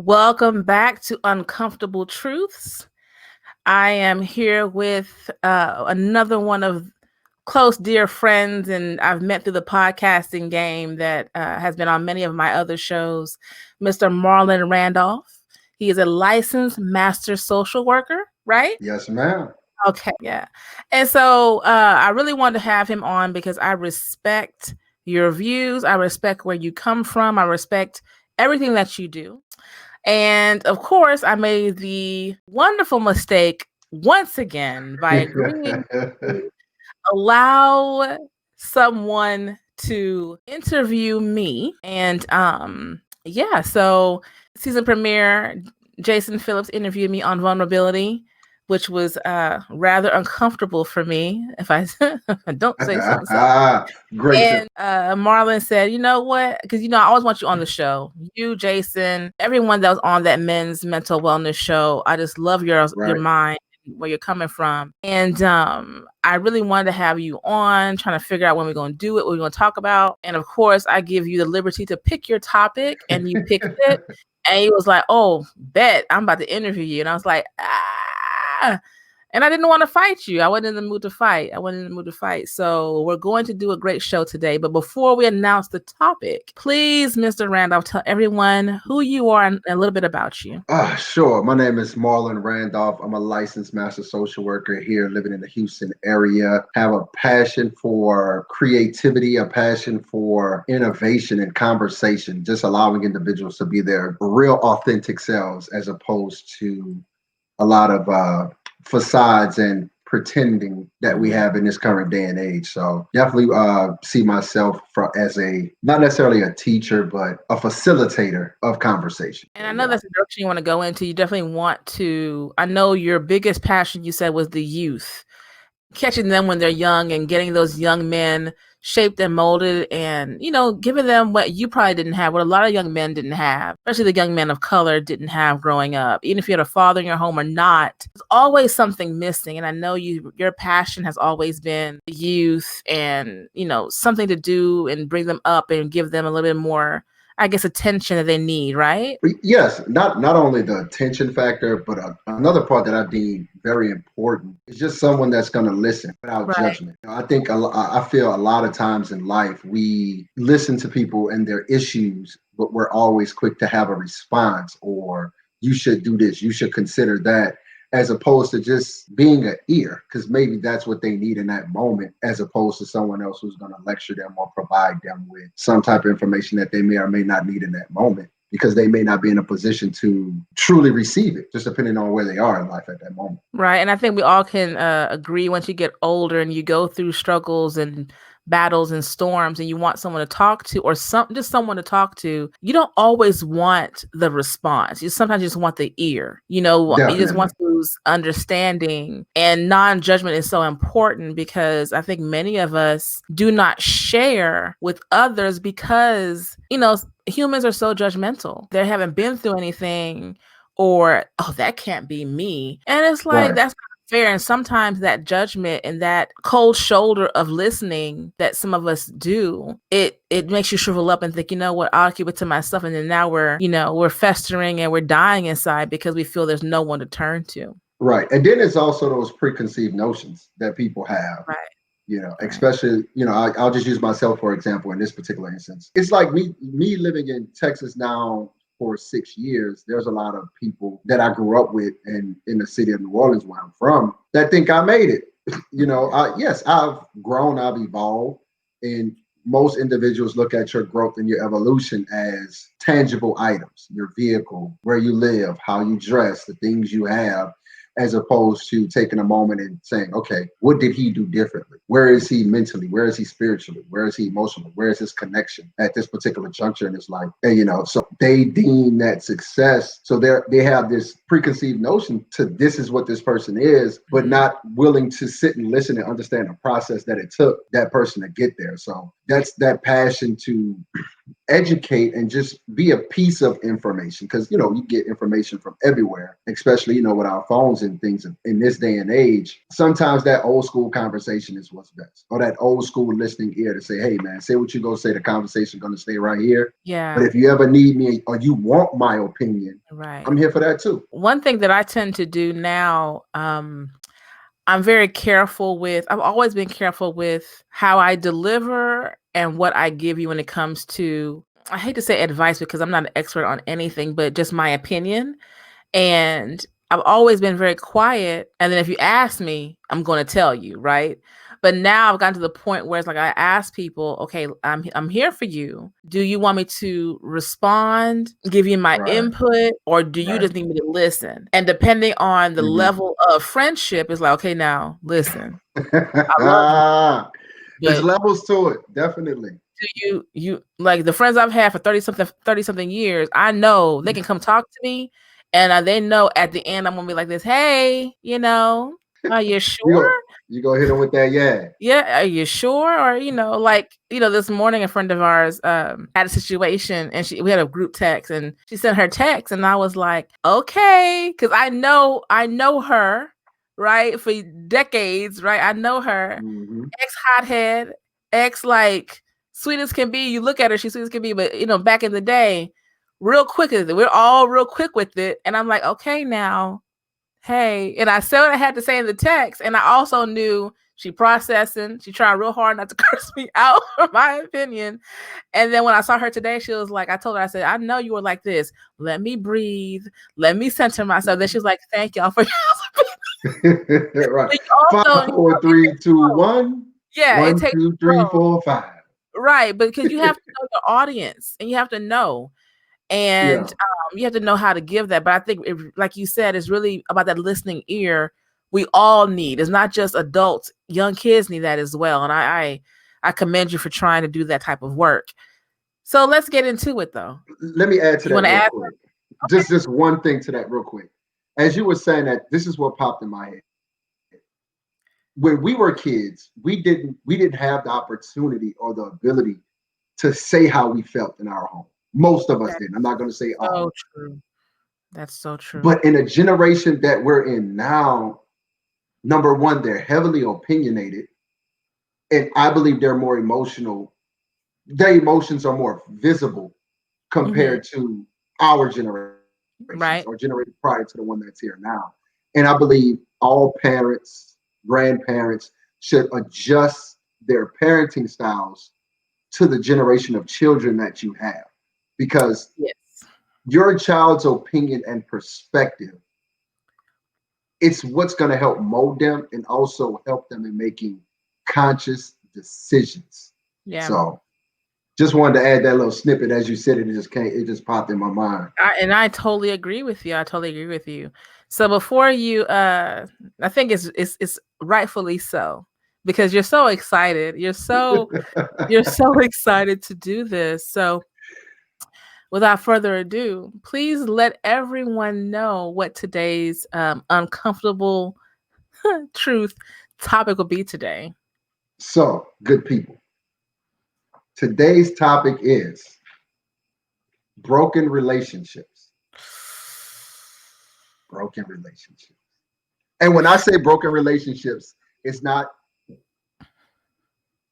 Welcome back to Uncomfortable Truths. I am here with another one of close, dear friends, and I've met through the podcasting game that has been on many of my other shows, Mr. Marlon Randolph. He is a licensed master social worker, right? Yes, ma'am. Okay, yeah. And so I really wanted to have him on because I respect your views. I respect where you come from. I respect everything that you do. And of course, I made the wonderful mistake once again by agreeing to allow someone to interview me. And yeah, so season premiere, Jason Phillips interviewed me on vulnerability, which was rather uncomfortable for me, if I don't say so myself. Great show. And Marlon said, you know what? Because, I always want you on the show. You, Jason, everyone that was on that men's mental wellness show. I just love your mind, where you're coming from. And I really wanted to have you on, trying to figure out when we're going to do it, what we're going to talk about. And of course, I give you the liberty to pick your topic, and you picked it. And he was like, oh, bet, I'm about to interview you. And I was like, and I didn't want to fight you. I wasn't in the mood to fight. So we're going to do a great show today. But before we announce the topic, please, Mr. Randolph, tell everyone who you are and a little bit about you. Sure. My name is Marlon Randolph. I'm a licensed master social worker here living in the Houston area. Have a passion for creativity, a passion for innovation and conversation, just allowing individuals to be their real authentic selves as opposed to a lot of facades and pretending that we have in this current day and age. So definitely see myself as not necessarily a teacher, but a facilitator of conversation. And I know that's the direction you want to go into. You definitely want to, I know your biggest passion, you said, was the youth, catching them when they're young and getting those young men shaped and molded and, giving them what you probably didn't have, what a lot of young men didn't have, especially the young men of color didn't have growing up. Even if you had a father in your home or not, there's always something missing. And I know your passion has always been the youth and, something to do and bring them up and give them a little bit more, I guess, attention that they need, right? Yes, not only the attention factor, but another part that I deem very important is just someone that's going to listen without judgment. I think I feel a lot of times in life we listen to people and their issues, but we're always quick to have a response, or you should do this, you should consider that, as opposed to just being an ear, because maybe that's what they need in that moment, as opposed to someone else who's going to lecture them or provide them with some type of information that they may or may not need in that moment, because they may not be in a position to truly receive it, just depending on where they are in life at that moment. Right. And I think we all can agree, once you get older and you go through struggles and battles and storms and you want someone to talk to, or just someone to talk to, you don't always want the response. You sometimes just want the ear. Definitely. You just want those understanding, and non-judgment is so important, because I think many of us do not share with others because, humans are so judgmental. They haven't been through anything, or, oh, that can't be me. And it's like, that's not fair. And sometimes that judgment and that cold shoulder of listening that some of us do, it makes you shrivel up and think, you know what, I'll keep it to myself. And then now we're festering and we're dying inside because we feel there's no one to turn to. Right. And then it's also those preconceived notions that people have. Right. Especially, I'll just use myself, for example, in this particular instance. It's like me living in Texas now for 6 years. There's a lot of people that I grew up with in the city of New Orleans, where I'm from, that think I made it. Yes, I've grown, I've evolved, and most individuals look at your growth and your evolution as tangible items, your vehicle, where you live, how you dress, the things you have, as opposed to taking a moment and saying, okay, what did he do differently? Where is he mentally? Where is he spiritually? Where is he emotionally? Where is his connection at this particular juncture in his life? And, so they deem that success. So they have this preconceived notion to this is what this person is, but not willing to sit and listen and understand the process that it took that person to get there. So that's that passion to educate and just be a piece of information, because you get information from everywhere, especially with our phones and things in this day and age. Sometimes that old school conversation is what's best, or that old school listening ear to say, hey man, say what you gonna say, the conversation gonna stay right here. Yeah. But if you ever need me or you want my opinion, right, I'm here for that too. One thing that I tend to do now, I'm very careful with, I've always been careful with how I deliver and what I give you when it comes to, I hate to say advice because I'm not an expert on anything, but just my opinion. And I've always been very quiet. And then if you ask me, I'm going to tell you, right? But now I've gotten to the point where it's like I ask people, okay, I'm here for you. Do you want me to respond, give you my input, or do you just need me to listen? And depending on the level of friendship, it's like, okay, now listen. I love you. There's levels to it, definitely. Do you like the friends I've had for 30 something years, I know they can come talk to me, and they know at the end I'm gonna be like this, hey, are you sure? You go hit them with that, yeah. Yeah, are you sure? Or this morning a friend of ours had a situation, and we had a group text, and she sent her text, and I was like, okay, because I know her, right, for decades, right? I know her, ex hothead, ex like sweet as can be. You look at her, she's sweet as can be, but back in the day, real quick with it. We're all real quick with it, and I'm like, okay, now. Hey, and I said what I had to say in the text, and I also knew she processing. She tried real hard not to curse me out for my opinion. And then when I saw her today, she was like, I told her, I said, I know you were like this. Let me breathe. Let me center myself. Then she was like, thank y'all for your right. 5, 4, 3, 2, 1. Yeah. 1, 2, 3, 4, 5. Right. Because you have to know the audience, and you have to know. And you have to know how to give that. But I think, like you said, it's really about that listening ear we all need. It's not just adults, young kids need that as well. And I commend you for trying to do that type of work. So let's get into it, though. Let me add to that real quick. Okay. Just one thing to that real quick. As you were saying that, this is what popped in my head. When we were kids, we didn't have the opportunity or the ability to say how we felt in our home. Most of us didn't. I'm not going to say all. So true. That's so true. But in a generation that we're in now, number one, they're heavily opinionated. And I believe they're more emotional. Their emotions are more visible compared to our generation, or generation prior to the one that's here now. And I believe all parents, grandparents should adjust their parenting styles to the generation of children that you have. Because your child's opinion and perspective, it's what's going to help mold them and also help them in making conscious decisions. Yeah. So just wanted to add that little snippet. As you said, it just popped in my mind. And I totally agree with you. So before you, I think it's rightfully so, because you're so excited. You're so excited to do this. So without further ado, please let everyone know what today's uncomfortable truth topic will be today. So, good people, today's topic is broken relationships. Broken relationships. And when I say broken relationships,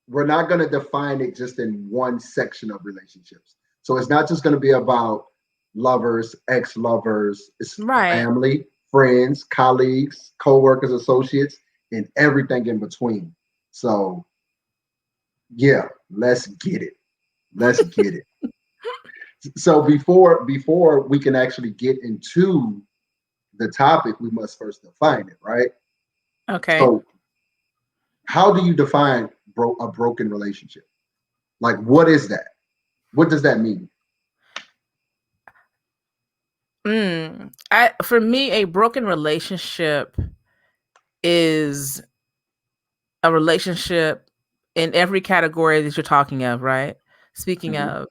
we're not going to define it just in one section of relationships. So it's not just going to be about lovers, ex-lovers. It's family, friends, colleagues, co-workers, associates, and everything in between. So yeah, let's get it. So before we can actually get into the topic, we must first define it, right? Okay. So how do you define a broken relationship? Like, what is that? What does that mean? For me, a broken relationship is a relationship in every category that you're talking of, right? Speaking of,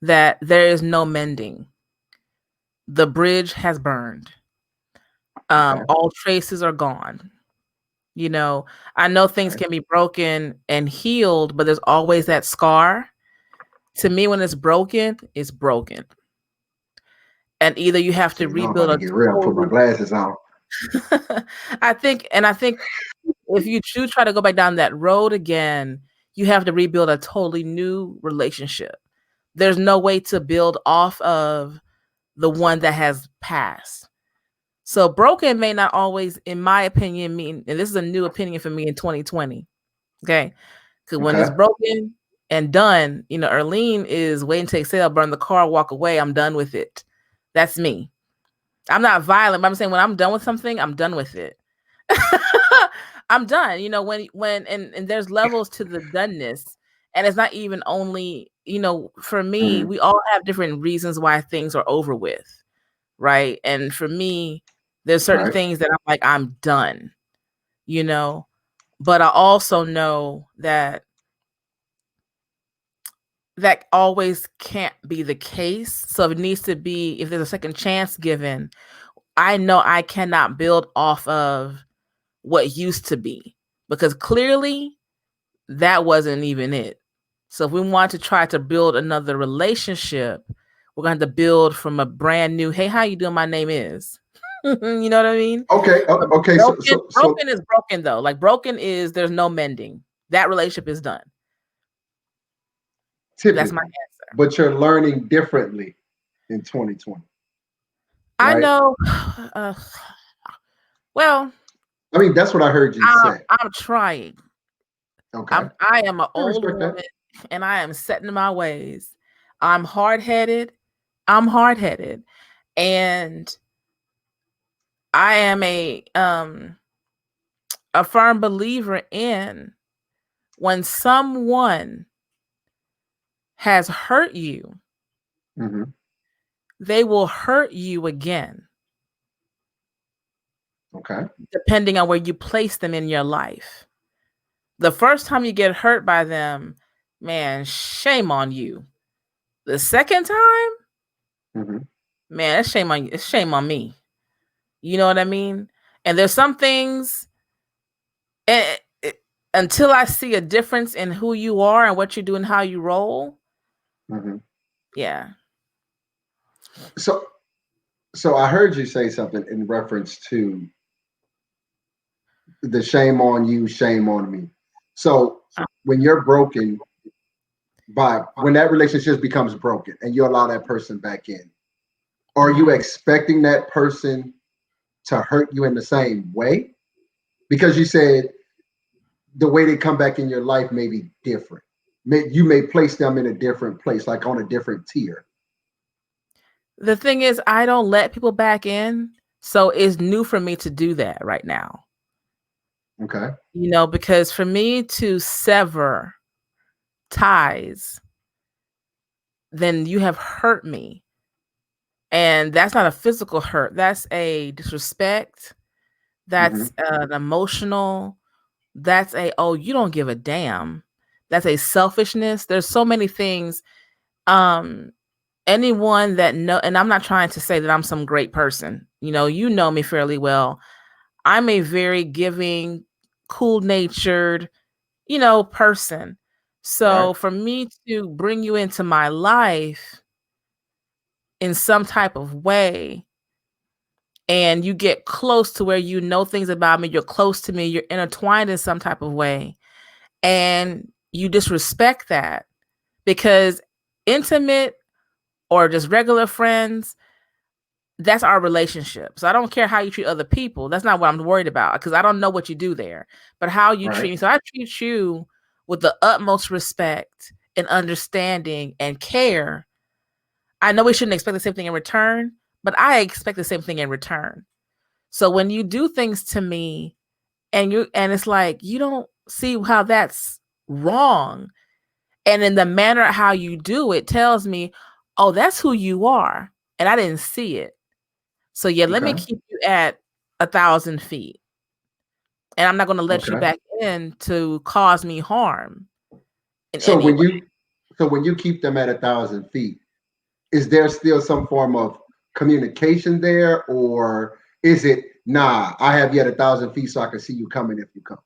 that there is no mending. The bridge has burned. All traces are gone. I know things can be broken and healed, but there's always that scar. To me, when it's broken, it's broken. And either you have to rebuild to get real, put my glasses on. I think if you do try to go back down that road again, you have to rebuild a totally new relationship. There's no way to build off of the one that has passed. So broken may not always, in my opinion, mean, and this is a new opinion for me in 2020. Okay. Because when it's broken and done, Erlene is waiting to exhale, burn the car, walk away. I'm done with it. That's me. I'm not violent, but I'm saying when I'm done with something, I'm done with it. I'm done. When and there's levels to the doneness. And it's not even only, for me, we all have different reasons why things are over with. Right. And for me, there's certain things that I'm like, I'm done, but I also know that always can't be the case. So it needs to be, if there's a second chance given, I know I cannot build off of what used to be, because clearly that wasn't even it. So if we want to try to build another relationship, we're going to have to build from a brand new, hey, how you doing? My name is, you know what I mean? Okay. Okay. Broken is broken though. Like broken is, there's no mending. That relationship is done. Typically, that's my answer. But you're learning differently in 2020. Right? I know. Well, I mean, that's what I heard you say. I'm trying. Okay. I am an old woman, and I am set in my ways. I'm hard-headed. And I am a firm believer in, when someone has hurt you, they will hurt you again. Okay. Depending on where you place them in your life. The first time you get hurt by them, man, shame on you. The second time, man, it's shame on you. It's shame on me. You know what I mean? And there's some things, until I see a difference in who you are and what you do and how you roll. Yeah. So I heard you say something in reference to the shame on you, shame on me. So when you're broken, when that relationship becomes broken and you allow that person back in, are you expecting that person to hurt you in the same way? Because you said the way they come back in your life may be different. You may place them in a different place, like on a different tier. The thing is, I don't let people back in. So it's new for me to do that right now. Okay. Because for me to sever ties, then you have hurt me. And that's not a physical hurt. That's a disrespect. That's an emotional. That's you don't give a damn. That's a selfishness. There's so many things. Anyone that and I'm not trying to say that I'm some great person. You know me fairly well. I'm a very giving, cool-natured, person. So for me to bring you into my life in some type of way, and you get close to where you know things about me, you're close to me, you're intertwined in some type of way, and you disrespect that, because intimate or just regular friends, that's our relationship. So I don't care how you treat other people. That's not what I'm worried about, because I don't know what you do there, but how you treat me. So I treat you with the utmost respect and understanding and care. I know we shouldn't expect the same thing in return, but I expect the same thing in return. So when you do things to me and it's like, you don't see how that's wrong, and in the manner how you do it tells me, oh, that's who you are, and I didn't see it. So yeah, let me keep you at 1,000 feet, and I'm not going to let you back in to cause me harm. So when you keep them at 1,000 feet, is there still some form of communication there, or is it, nah, I have you at 1,000 feet so I can see you coming if you come?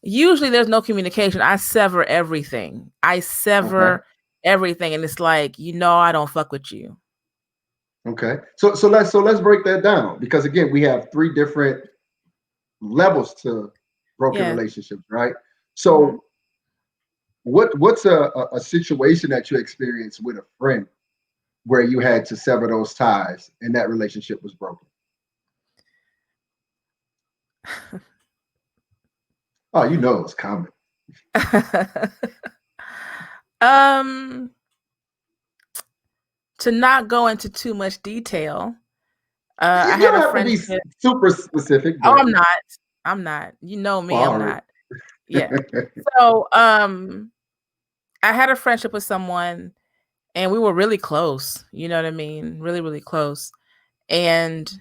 Usually there's no communication. I sever everything. I sever everything, and it's like, I don't fuck with you. Okay. So let's break that down, because again, we have three different levels to broken Yeah. relationships, right? Mm-hmm. So what's a situation that you experienced with a friend where you had to sever those ties and that relationship was broken? Oh, it's common. um, to not go into too much detail, I You had don't a have to be friendship. super specific, Oh, but I'm not. I'm not. You know me, I'm all right. not. Yeah. So, I had a friendship with someone and we were really close. You know what I mean? Really, really close. And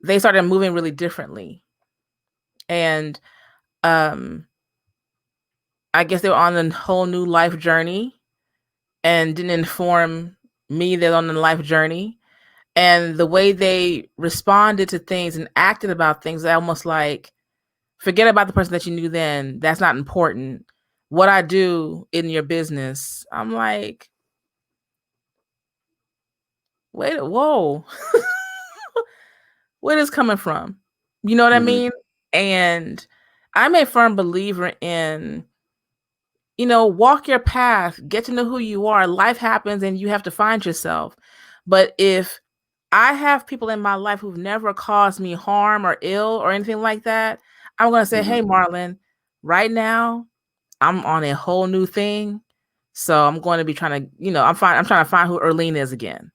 they started moving really differently. And um I guess they were on a whole new life journey and didn't inform me they're on the life journey. And the way they responded to things and acted about things, almost like, forget about the person that you knew then. That's not important. What I do in your business. I'm like, wait, whoa. Where is coming from? You know what I Mm-hmm. mean? And I'm a firm believer in, walk your path, get to know who you are. Life happens and you have to find yourself. But if I have people in my life who've never caused me harm or ill or anything like that, I'm going to say, Mm-hmm. hey, Marlon, right now I'm on a whole new thing. So I'm going to be trying to, I'm trying to find who Erlene is again.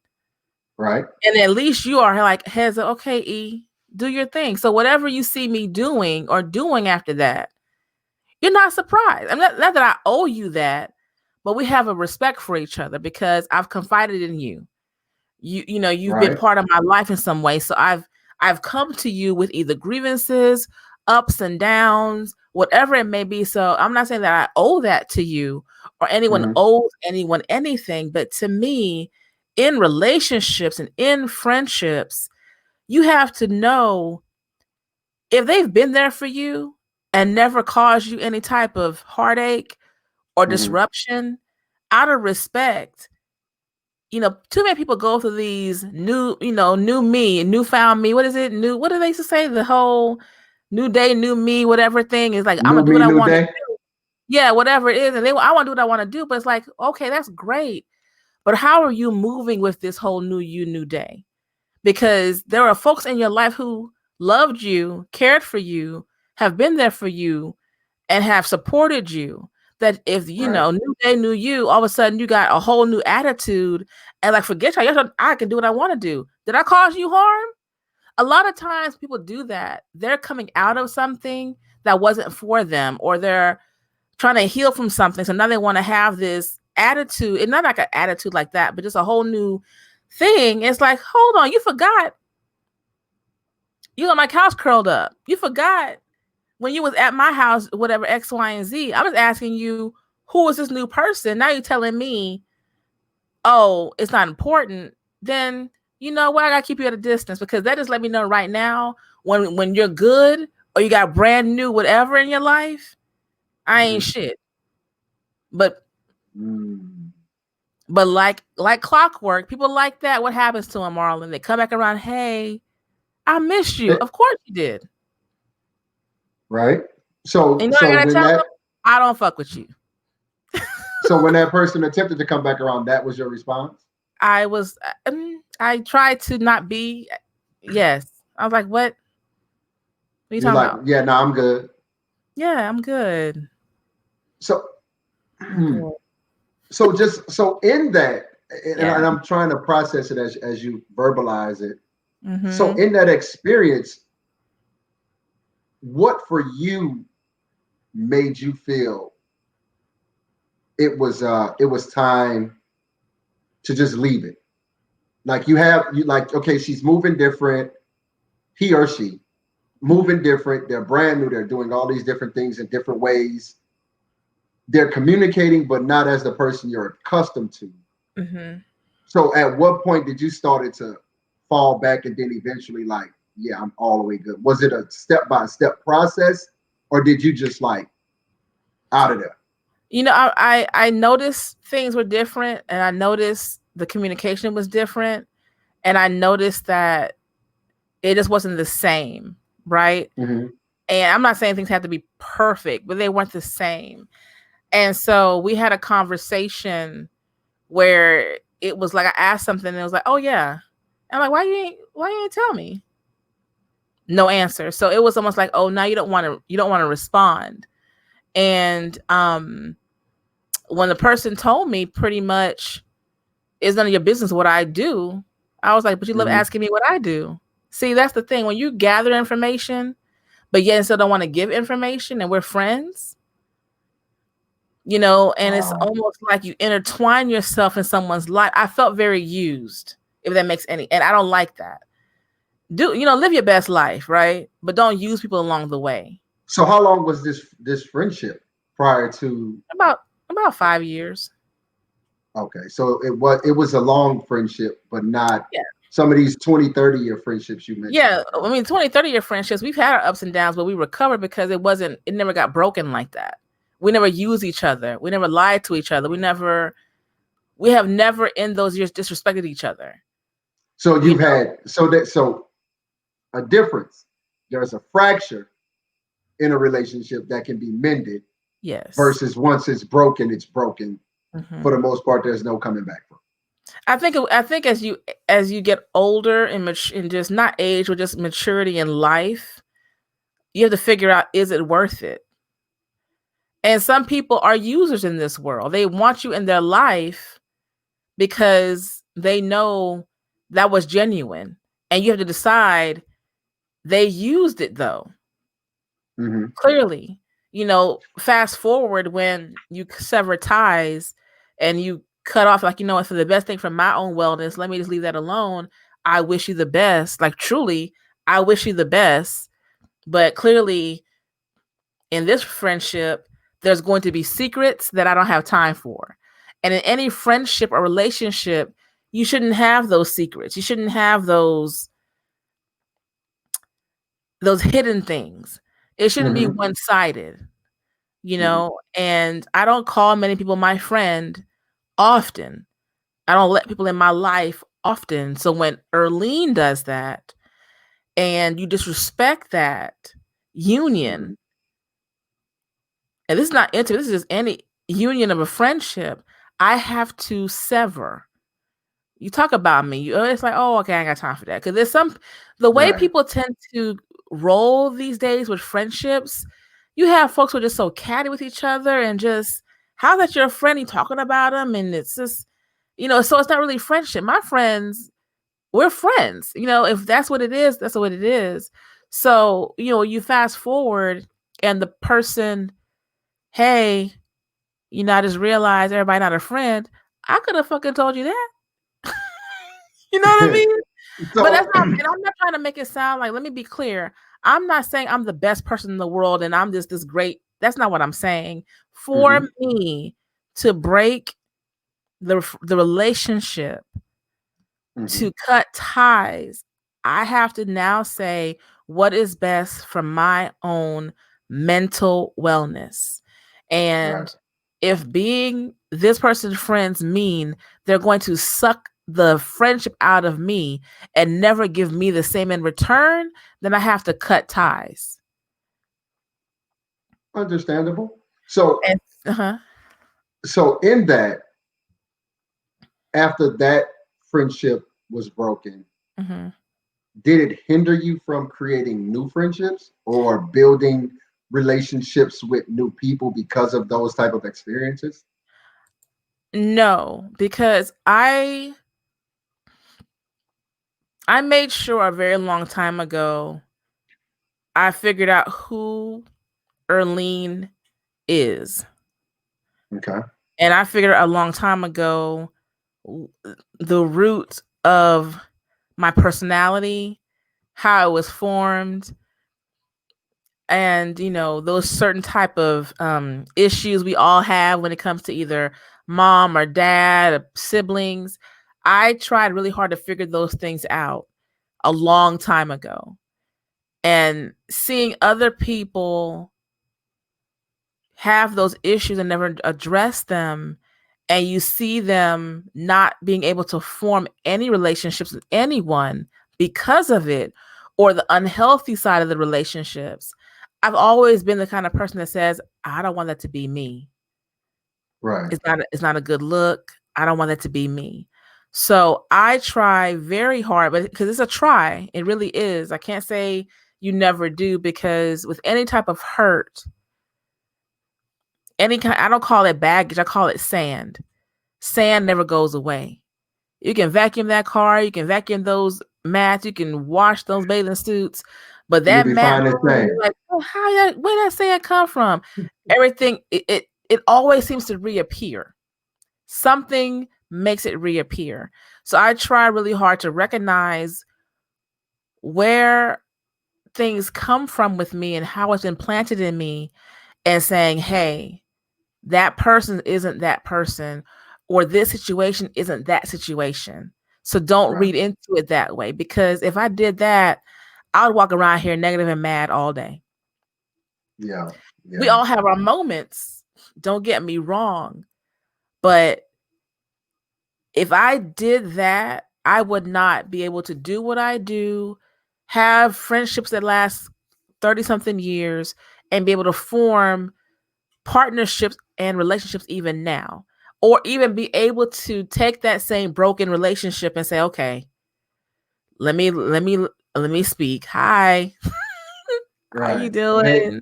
Right. And at least you are like, heads up, okay, E, do your thing. So whatever you see me doing or doing after that, you're not surprised. I'm not that I owe you that, but we have a respect for each other because I've confided in you. You've been Right. part of my life in some way. So I've come to you with either grievances, ups and downs, whatever it may be. So I'm not saying that I owe that to you or anyone Mm-hmm. owes anyone anything, but to me, in relationships and in friendships, you have to know if they've been there for you and never caused you any type of heartache or Mm-hmm. disruption, out of respect. Too many people go through these new me, newfound me. What is it? What do they used to say? The whole new day, new me, whatever thing is like, I'm New gonna do me, what I new want to day. do. Yeah, whatever it is. And I want to do what I want to do. But it's like, okay, that's great. But how are you moving with this whole new you, new day? Because there are folks in your life who loved you, cared for you, have been there for you, and have supported you. That if Right. new day, new you, all of a sudden you got a whole new attitude and like, forget you, I can do what I want to do. Did I cause you harm? A lot of times people do that. They're coming out of something that wasn't for them, or they're trying to heal from something. So now they want to have this attitude, and not like an attitude like that, but just a whole new thing. It's like, hold on, you forgot you got my couch curled up. You forgot when you was at my house, whatever, X, Y, and Z. I was asking you, who is this new person? Now you're telling me, oh, it's not important. Then you know what? I gotta keep you at a distance, because that just let me know right now when you're good or you got brand new whatever in your life, I ain't Mm-hmm. shit. But Mm. like clockwork, people like that. What happens to them, Marlon? They come back around. Hey, I missed you. Of course you did. Right. So And I so gotta when tell them, that I don't fuck with you. so when that person attempted to come back around, that was your response? I was, I tried to not be. Yes, I was like, what? What are you You're talking like, about? yeah, no, I'm good. Yeah, I'm good. So I'm good. so in that, and Yeah. I'm trying to process it as you verbalize it. So Mm-hmm. in that experience, what for you made you feel it was time to just leave it? Like you like, okay, she's moving different, he or she Mm-hmm. moving different, they're brand new, they're doing all these different things in different ways, they're communicating but not as the person you're accustomed to. Mm-hmm. So at what point did you started to fall back and then eventually like, yeah, I'm all the way good? Was it a step by step process, or did you just like out of there? You know, I noticed things were different, and I noticed the communication was different, and I noticed that it just wasn't the same, right? Mm-hmm. And I'm not saying things have to be perfect, but they weren't the same. And so we had a conversation where it was like I asked something and it was like, "Oh yeah." I'm like, why you ain't tell me?" No answer. So it was almost like, "Oh, now you don't want to respond." And when the person told me pretty much it's none of your business what I do, I was like, "But you love asking me what I do." See, that's the thing. When you gather information, but yet still don't want to give information and we're friends, you know, and it's almost like you intertwine yourself in someone's life. I felt very used, if that makes any, and I don't like that. Live your best life, right? But don't use people along the way. So how long was this friendship prior to? About 5 years. Okay, so it was a long friendship, but not Yeah. some of these 20, 30-year friendships you mentioned. Yeah. I mean, 20, 30-year friendships, we've had our ups and downs, but we recovered because it never got broken like that. We never used each other. We never lied to each other. We have never in those years disrespected each other. So you've had a difference. There's a fracture in a relationship that can be mended. Yes. Versus once it's broken, it's broken. Mm-hmm. For the most part, there's no coming back from. I think as you get older and just not age, but just maturity in life, you have to figure out, is it worth it? And some people are users in this world. They want you in their life because they know that was genuine. And you have to decide, they used it though. Mm-hmm. Clearly, fast forward when you sever ties and you cut off, like, for the best thing for my own wellness, let me just leave that alone. I wish you the best. Like, truly, I wish you the best. But clearly, in this friendship, there's going to be secrets that I don't have time for. And in any friendship or relationship, you shouldn't have those secrets. You shouldn't have those hidden things. It shouldn't be one-sided, and I don't call many people my friend often. I don't let people in my life often. So when Erlene does that and you disrespect that union, and this is not intimate, this is just any union of a friendship, I have to sever. You talk about me, it's like, oh, okay, I ain't got time for that. Because there's the way people tend to roll these days with friendships, you have folks who are just so catty with each other and just, how that your friend, you talking about them, and it's just, so it's not really friendship. My friends, we're friends. If that's what it is, that's what it is. So, you fast forward and the person, hey, I just realized everybody not a friend. I could have fucking told you that. You know what I mean? But that's not, and I'm not trying to make it sound like, let me be clear. I'm not saying I'm the best person in the world and I'm just this great. That's not what I'm saying. For me to break the relationship, to cut ties, I have to now say what is best for my own mental wellness. And if being this person's friends mean they're going to suck the friendship out of me and never give me the same in return, then I have to cut ties. Understandable. So, so in that, after that friendship was broken, did it hinder you from creating new friendships or building relationships with new people because of those type of experiences? No, because I made sure a very long time ago, I figured out who Erlene is. Okay. And I figured out a long time ago the root of my personality, how it was formed, and those certain type of issues we all have when it comes to either mom or dad or siblings. I tried really hard to figure those things out a long time ago, and seeing other people have those issues and never address them, and you see them not being able to form any relationships with anyone because of it, or the unhealthy side of the relationships, I've always been the kind of person that says, I don't want that to be me. Right. It's not a good look. I don't want that to be me. So I try very hard, but because it's a try, it really is. I can't say you never do, because with any type of hurt, I don't call it baggage, I call it sand. Sand never goes away. You can vacuum that car, you can vacuum those mats, you can wash those bathing suits, but that mat, like, oh, where that sand come from? Everything, it always seems to reappear. Something makes it reappear. So I try really hard to recognize where things come from with me and how it's implanted in me, and saying, hey, that person isn't that person, or this situation isn't that situation. So don't read into it that way, because if I did that, I would walk around here negative and mad all day. Yeah. We all have our moments, don't get me wrong, but if I did that, I would not be able to do what I do, have friendships that last 30-something years, and be able to form partnerships and relationships even now, or even be able to take that same broken relationship and say, okay, let me speak. Hi. How you doing? Hey,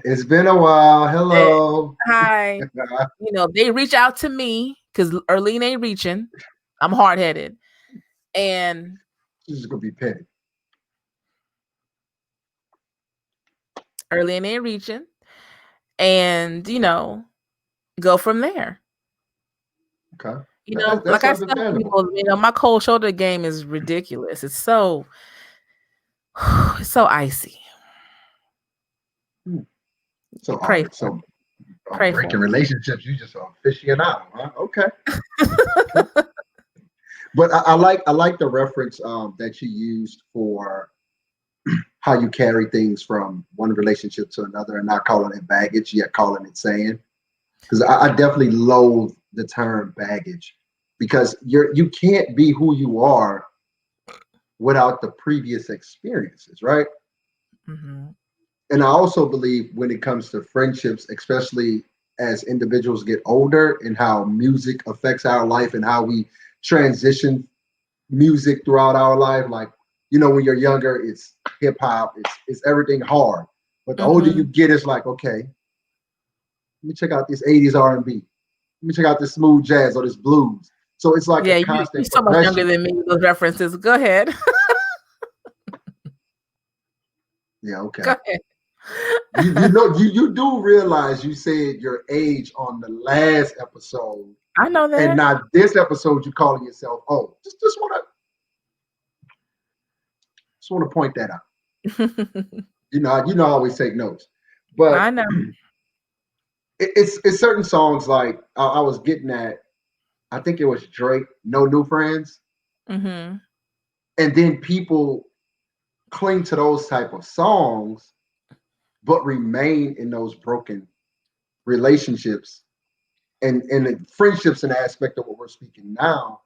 it's been a while. Hello. Hi. They reach out to me because Earlene ain't reaching. I'm hard-headed. And she's just gonna be petty. Earlene ain't reaching. And, go from there. Okay. That's like I said, my cold shoulder game is ridiculous. It's so icy. So breaking relationships, you just are aficionado, huh? Okay. But I like the reference that you used for how you carry things from one relationship to another, and not calling it baggage, yet calling it sand. Because I definitely loathe the term baggage, because you can't be who you are without the previous experiences, right? Mm-hmm. And I also believe when it comes to friendships, especially as individuals get older, and how music affects our life and how we transition music throughout our life. Like, when you're younger, it's hip hop, it's everything hard. But the older you get, it's like, okay, let me check out this 80s R&B. Let me check out this smooth jazz or this blues. So it's like a constant you're so much younger than me with those references. Go ahead. Yeah, okay. Go ahead. You do realize you said your age on the last episode. I know that. And not this episode, you calling yourself old. Just want to point that out. I always take notes. But I know. It's certain songs, like I was getting at, I think it was Drake, No New Friends. Mm-hmm. And then people cling to those type of songs, but remain in those broken relationships and the friendships, and the aspect of what we're speaking now.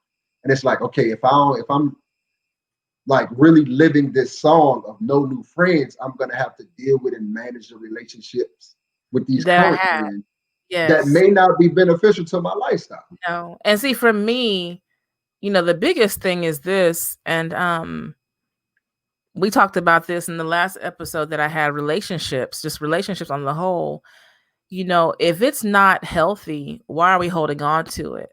And it's like, okay, if I'm like really living this song of No New Friends, I'm gonna have to deal with and manage the relationships with these current friends that may not be beneficial to my lifestyle. No. And see, for me, the biggest thing is this, and we talked about this in the last episode that I had, just relationships on the whole. If it's not healthy, why are we holding on to it?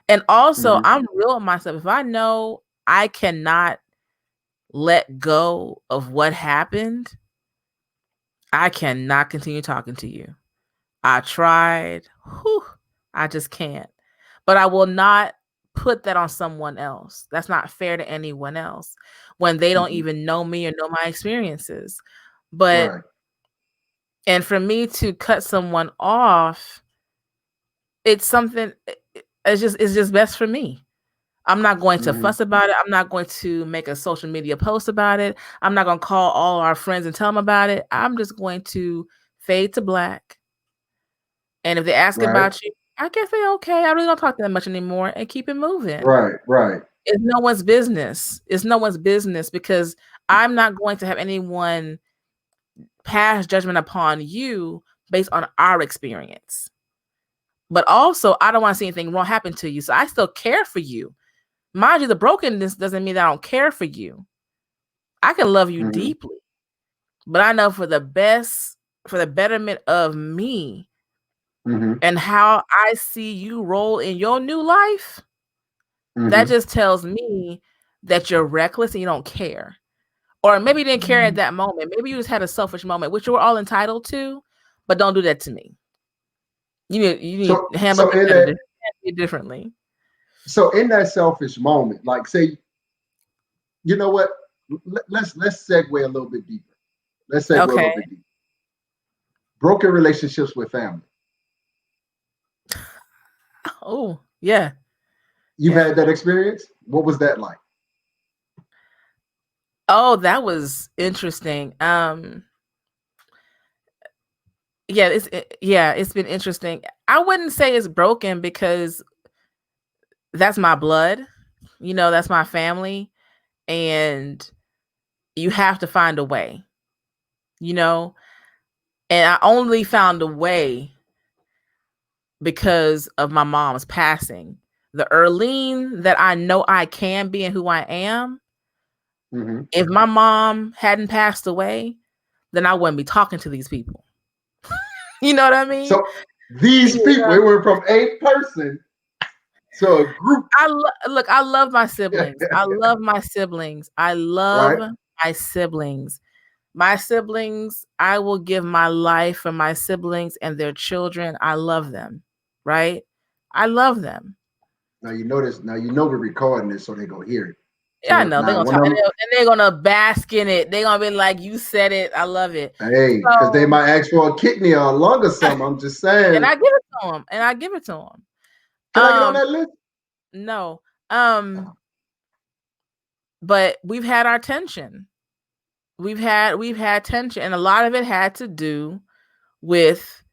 And also, I'm real with myself. If I know I cannot let go of what happened, I cannot continue talking to you. I tried. I just can't. But I will not put that on someone else. That's not fair to anyone else when they don't even know me or know my experiences. But and for me to cut someone off, it's something, it's just best for me. I'm not going to fuss about it. I'm not going to make a social media post about it. I'm not going to call all our friends and tell them about it. I'm just going to fade to black And if they ask about you, I guess they're okay. I really don't talk to them much anymore, and keep it moving. Right. It's no one's business. It's no one's business, because I'm not going to have anyone pass judgment upon you based on our experience. But also, I don't want to see anything wrong happen to you. So I still care for you. Mind you, the brokenness doesn't mean that I don't care for you. I can love you deeply, but I know for the best, for the betterment of me and how I see you roll in your new life, that just tells me that you're reckless and you don't care. Or maybe you didn't care at that moment. Maybe you just had a selfish moment, which you were all entitled to, but don't do that to me. You need to handle it differently. So in that selfish moment, like, say, you know what? Let's segue a little bit deeper. Let's segue a little bit deeper. Broken relationships with family. Oh, yeah. You've had that experience? What was that like? Oh, that was interesting. It's been interesting. I wouldn't say it's broken, because that's my blood. That's my family, and you have to find a way. And I only found a way because of my mom's passing. The Earlene that I know I can be and who I am, if my mom hadn't passed away, then I wouldn't be talking to these people. You know what I mean? So these people, it went from a person to a group. I love my siblings. I love my siblings. I love my siblings. My siblings, I will give my life for my siblings and their children. I love them, right? I love them. Now you know this. Now you know we're recording this, so they go hear it. Yeah, I know they're gonna talk, and they're gonna bask in it. They're gonna be like, "You said it. I love it." Hey, because they might ask for a kidney or a lung or something. I'm just saying. And I give it to them. Can I get on that list? No. But we've had our tension. We've had tension, and a lot of it had to do with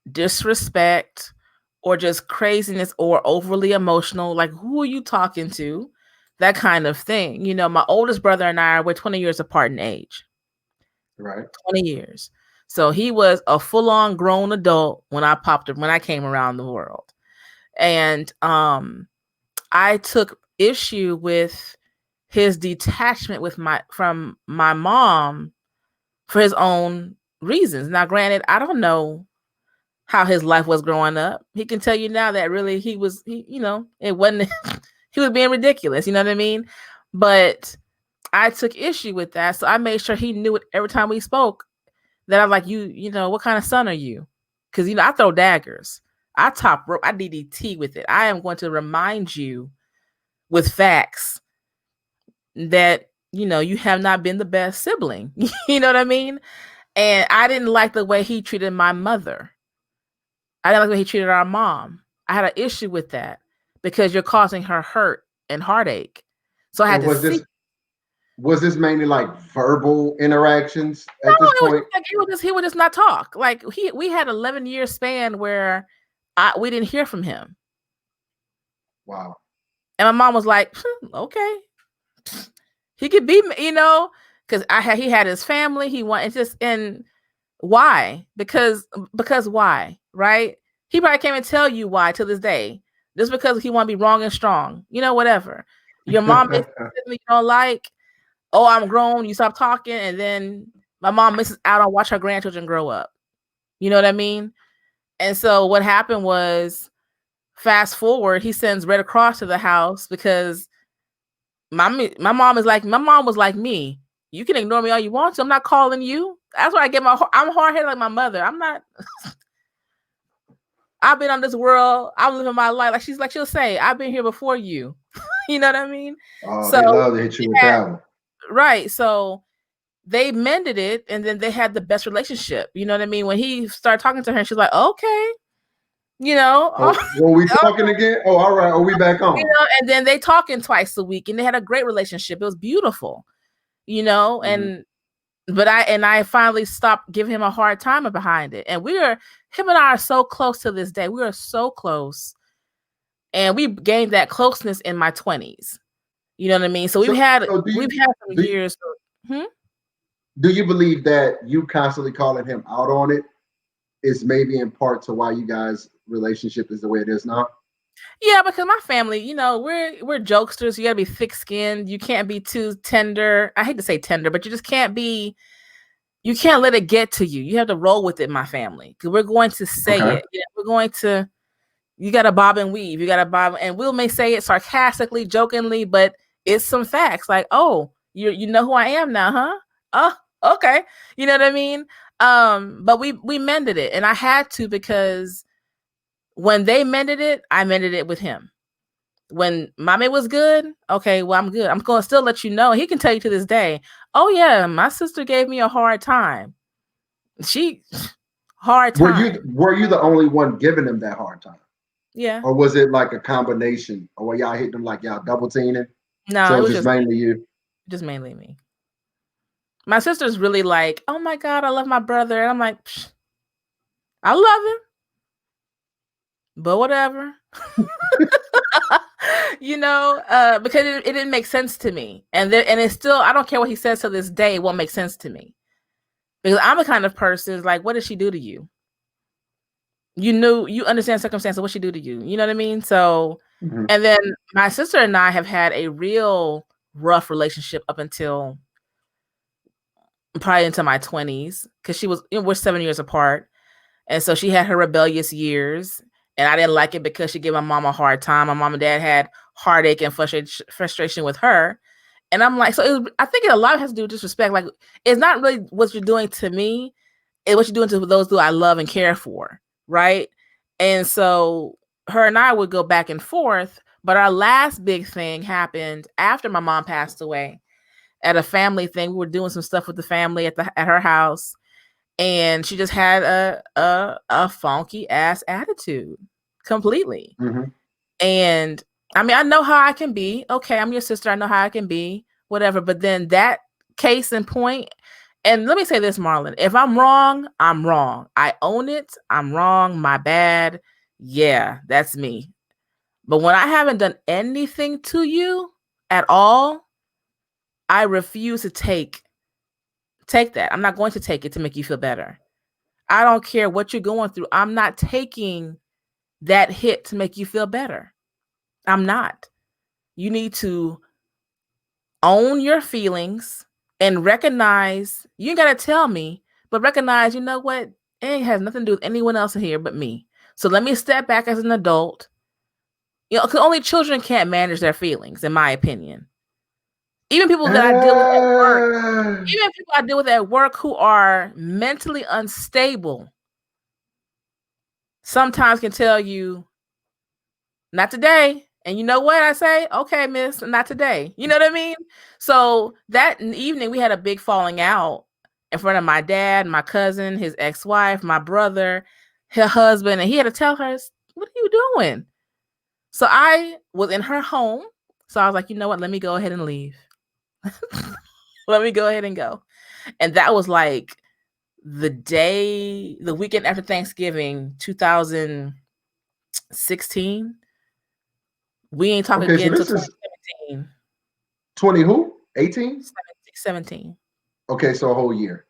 disrespect or just craziness or overly emotional. Like, who are you talking to? That kind of thing. My oldest brother and we're 20 years apart in age. Right. 20 years. So he was a full-on grown adult when I came around the world. And I took issue with his detachment from my mom for his own reasons. Now, granted, I don't know how his life was growing up. He can tell you now that really it wasn't, he was being ridiculous. You know what I mean? But I took issue with that. So I made sure he knew it every time we spoke, that I'm like, what kind of son are you? Because, I throw daggers. I top rope. I DDT with it. I am going to remind you with facts that, you have not been the best sibling. You know what I mean? And I didn't like the way he treated my mother. I didn't like the way he treated our mom. I had an issue with that because you're causing her hurt and heartache. So I had to see. Was this mainly like verbal interactions at this point? He would just not talk. Like we had 11-year span where we didn't hear from him. Wow. And my mom was like, okay, he could be, because he had his family. He wanted and why? Because why? Right? He probably can't even tell you why to this day. Just because he want to be wrong and strong, whatever. Your mom makes you don't like. Oh, I'm grown. You stop talking, and then my mom misses out on watch her grandchildren grow up. You know what I mean? And so what happened was, fast forward, he sends Red Cross to the house because my mom was like me. You can ignore me all you want to. I'm not calling you. That's why I'm hard-headed like my mother. I'm not. I've been on this world. I'm living my life. She'll say, I've been here before you. You know what I mean? Oh, so they love to hit you with that one. Right. So they mended it, and then they had the best relationship. You know what I mean? When he started talking to her, she's like, okay. Were we talking again? Oh, all right. Are we back on? And then they talking twice a week, and they had a great relationship. It was beautiful, and I finally stopped giving him a hard time behind it. And him and I are so close to this day. We are so close. And we gained that closeness in my 20s. You know what I mean? So we've had some years. Do you believe that you constantly calling him out on it is maybe in part to why you guys' relationship is the way it is now? Yeah, because my family, you know, we're jokesters. You gotta be thick-skinned. You can't be too tender. I hate to say tender, but you just can't be. You can't let it get to you. You have to roll with it, my family, because we're going to say it. Yeah, we're going to. You got to bob and weave. You got to bob, and we may say it sarcastically, jokingly, but it's some facts. Like, oh, you know who I am now, huh? Oh, okay. You know what I mean? But we mended it, and I had to, because when they mended it, I mended it with him. When mommy was good, okay, well, I'm good. I'm going to still let you know. He can tell you to this day, oh yeah, my sister gave me a hard time. Hard time. Were you the only one giving him that hard time? Yeah. Or was it like a combination? Or were y'all hitting him like y'all double teaming? No, so it was just mainly you. Just mainly me. My sister's really like, oh my God, I love my brother. And I'm like, I love him, but whatever. You know, because it didn't make sense to me. And it's still, I don't care what he says to this day, it won't make sense to me. Because I'm the kind of person is like, what did she do to you? You understand circumstances, what she do to you. You know what I mean? So, and then my sister and I have had a real rough relationship up until probably into my 20s, because we're 7 years apart. And so she had her rebellious years, and I didn't like it because she gave my mom a hard time. My mom and dad had heartache and frustration with her. And I'm like, I think a lot has to do with disrespect. Like, it's not really what you're doing to me, it's what you're doing to those who I love and care for. Right. And so her and I would go back and forth. But our last big thing happened after my mom passed away, at a family thing. We were doing some stuff with the family at her house. And she just had a funky ass attitude completely. And I mean, I know how I can be. Okay, I'm your sister. I know how I can be, whatever. But then that case in point, and let me say this, Marlon, if I'm wrong, I'm wrong. I own it. I'm wrong. My bad. Yeah, that's me. But when I haven't done anything to you at all, I refuse to take that. I'm not going to take it to make you feel better. I don't care what you're going through. I'm not taking that hit to make you feel better. I'm not. You need to own your feelings and recognize, you ain't got to tell me, but recognize, you know what? It has nothing to do with anyone else in here but me. So let me step back as an adult. You know, because only children can't manage their feelings, in my opinion. Even people that I deal with at work, who are mentally unstable, sometimes can tell you, not today. And you know what I say? Okay, miss, not today. You know what I mean? So that evening we had a big falling out in front of my dad, my cousin, his ex-wife, my brother, her husband, and he had to tell her, what are you doing? So I was in her home. So I was like, you know what? Let me go ahead and leave. Let me go ahead and go. And that was like the weekend after Thanksgiving, 2016. We ain't talking again until 2017. 20 who? 18? 17. Okay, so a whole year.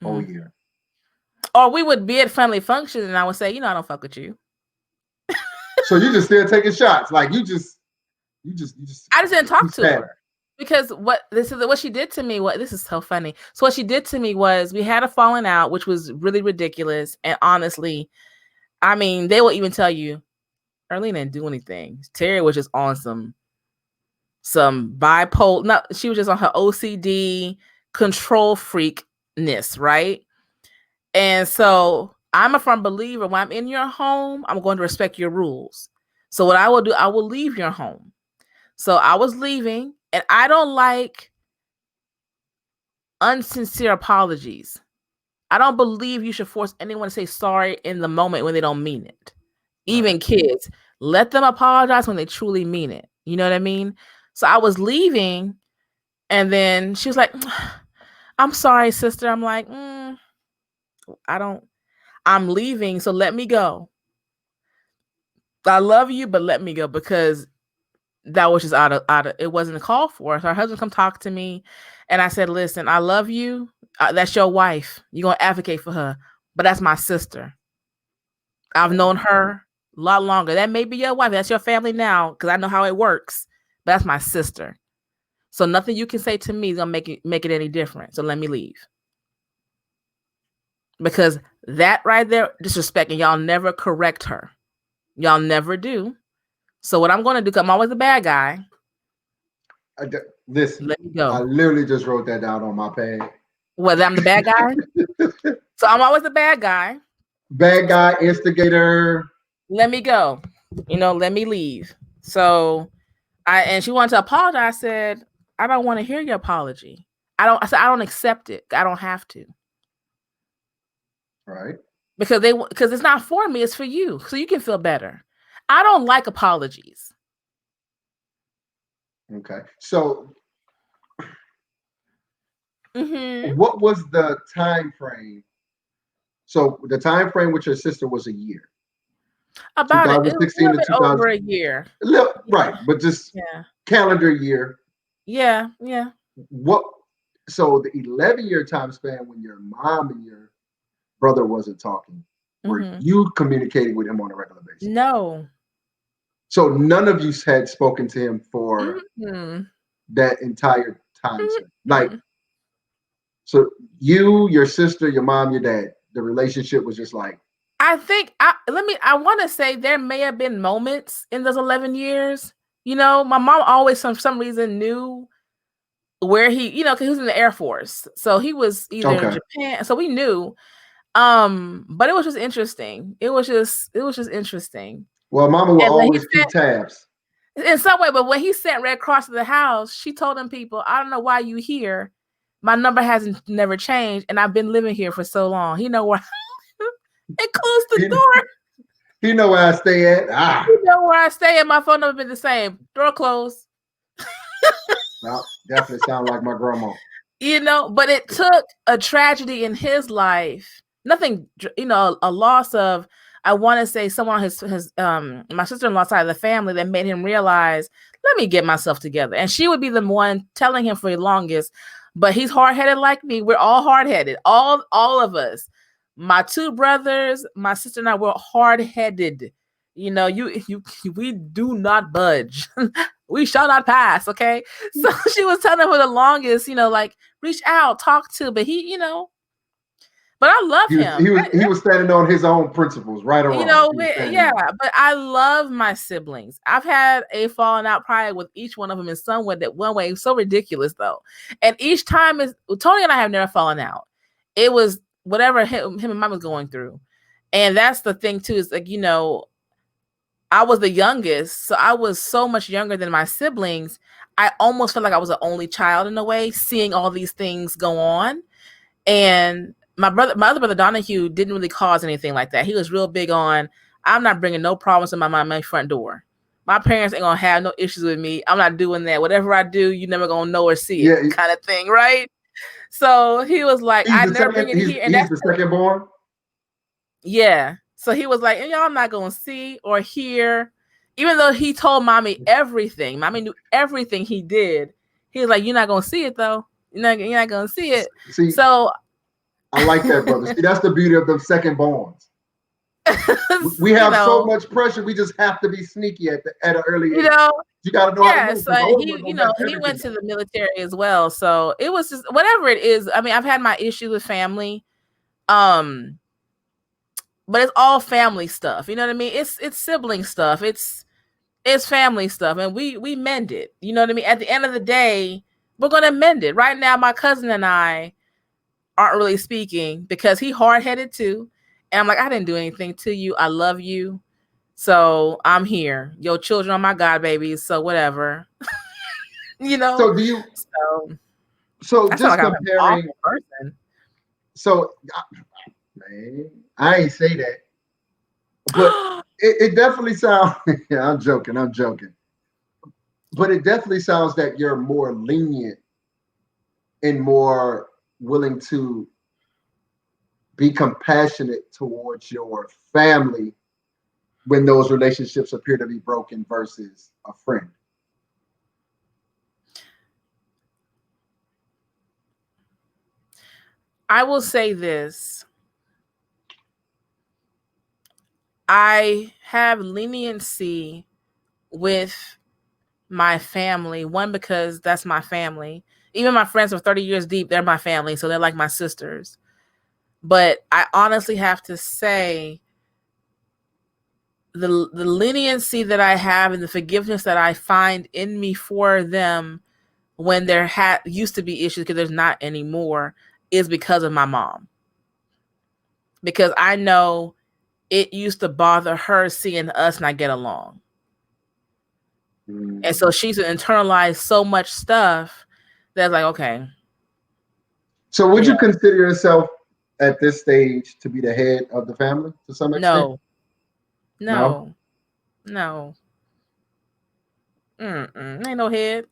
Whole year. Or we would be at family functions and I would say, you know, I don't fuck with you. So you just still taking shots. Like you just I just didn't talk to her. Because what she did to me, this is so funny. So what she did to me was, we had a falling out, which was really ridiculous. And honestly, I mean, they will even tell you, Earlene didn't do anything. Terry was just on some bipolar. No, she was just on her OCD control freakness, right? And so I'm a firm believer, when I'm in your home, I'm going to respect your rules. So what I will do, I will leave your home. So I was leaving, and I don't like unsincere apologies. I don't believe you should force anyone to say sorry in the moment when they don't mean it. Even kids, let them apologize when they truly mean it. You know what I mean? So I was leaving, and then she was like, I'm sorry, sister. I'm like, I I'm leaving, so let me go. I love you, but let me go, because that was just out of it wasn't a call for. So her husband come talk to me, and I said, listen, I love you. That's your wife. You're going to advocate for her, but that's my sister. I've known her a lot longer. That may be your wife. That's your family now, because I know how it works, but that's my sister. So nothing you can say to me is going to make it any different. So let me leave. Because that right there, disrespect, and y'all never correct her. Y'all never do. So what I'm going to do, because I'm always the bad guy. Listen, let me go. I literally just wrote that down on my pad. Whether I'm the bad guy? So I'm always the bad guy. Bad guy, instigator. Let me go. Let me leave. So and she wanted to apologize. I said, I don't want to hear your apology. I said, I don't accept it. I don't have to. Right. Because it's not for me, it's for you. So you can feel better. I don't like apologies. Okay. So what was the time frame? So the time frame with your sister was a year. About 2016 to 2000, over a year. Right, but just calendar year. Yeah. So the 11-year time span when your mom and your brother wasn't talking, were you communicating with him on a regular basis? No. So none of you had spoken to him for that entire time. Like, so you, your sister, your mom, your dad, the relationship was just like. I think I want to say there may have been moments in those 11 years. My mom always, for some reason, knew where he, because he was in the Air Force. So he was either in Japan. So we knew. But it was just interesting. It was just interesting. Well, mama will always keep tabs. In some way, but when he sent Red Cross to the house, she told them people, I don't know why you here. My number hasn't never changed, and I've been living here for so long. He know where it closed the door. He know where I stay at. You know where I stay at. My phone number been the same. Door closed. Well, definitely sound like my grandma. But it took a tragedy in his life. Nothing, a loss of, I want to say, someone on his my sister-in-law's side of the family that made him realize, let me get myself together. And she would be the one telling him for the longest, but he's hard-headed like me. We're all hard-headed. All of us. My two brothers, my sister and I were hard-headed. We do not budge. We shall not pass. Okay. So she was telling him for the longest, like, reach out, talk to, but he, but I love him. He was standing on his own principles, right or wrong. But I love my siblings. I've had a falling out probably with each one of them in some way, that one way. So ridiculous though. And each time Tony and I have never fallen out. It was whatever him and mom was going through. And that's the thing too, is like, I was the youngest, so I was so much younger than my siblings. I almost felt like I was the only child in a way, seeing all these things go on. And my other brother Donahue didn't really cause anything like that. He was real big on, I'm not bringing no problems to my front door. My parents ain't gonna have no issues with me. I'm not doing that. Whatever I do, you never gonna know or see it, kind of thing, right? So he was like, I never bring it here. And he's the second born. Yeah. So he was like, y'all not going to see or hear, even though he told mommy everything. Mommy knew everything he did. He was like, you're not going to see it though. You're not going to see it. See, so I like that, brother. See, that's the beauty of the second borns. We have so much pressure. We just have to be sneaky at an early age. You got to know how to move. So he went to the military as well. So it was just whatever it is. I mean, I've had my issues with family. But it's all family stuff. You know what I mean? It's sibling stuff. It's family stuff. And we mend it. You know what I mean? At the end of the day, we're going to mend it. Right now, my cousin and I aren't really speaking because he hard-headed too. And I'm like, I didn't do anything to you. I love you. So I'm here. Your children are my God babies. So whatever. So do you? So just like comparing. Person. So, man, I ain't say that, but it definitely sounds. Yeah, I'm joking. But it definitely sounds that you're more lenient and more willing to be compassionate towards your family when those relationships appear to be broken versus a friend? I will say this. I have leniency with my family. One, because that's my family. Even my friends are 30 years deep, they're my family, so they're like my sisters. But I honestly have to say the leniency that I have and the forgiveness that I find in me for them when there used to be issues, because there's not anymore, is because of my mom. Because I know it used to bother her seeing us not get along. And so she's internalized so much stuff that's like, okay. So would you consider yourself at this stage to be the head of the family to some extent? No. Ain't no head.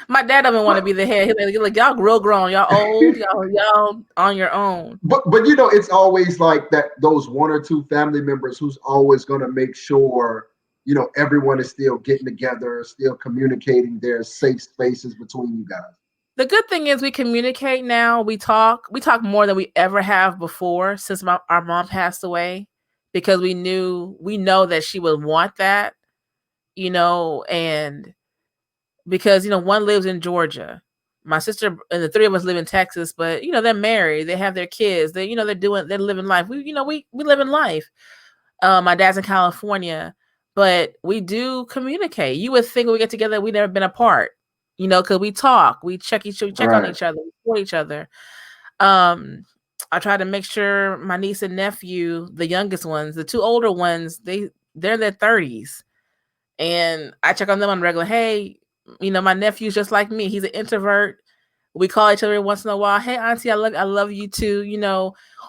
My dad doesn't want to be the head. He's like, y'all real grown, y'all old, y'all on your own. But it's always like that. Those one or two family members who's always going to make sure everyone is still getting together, still communicating. There's safe spaces between you guys. The good thing is we communicate now. We talk more than we ever have before since our mom passed away, because we know that she would want that, and because, one lives in Georgia. My sister and the three of us live in Texas, but, they're married. They have their kids. They're living life. We live in life. My dad's in California, but we do communicate. You would think when we get together, we've never been apart, because we talk, we check on each other, we support each other. I try to make sure my niece and nephew, the youngest ones, the two older ones, they're in their 30s. And I check on them on regular. Hey, my nephew's just like me. He's an introvert. We call each other once in a while. Hey, auntie, I love you too.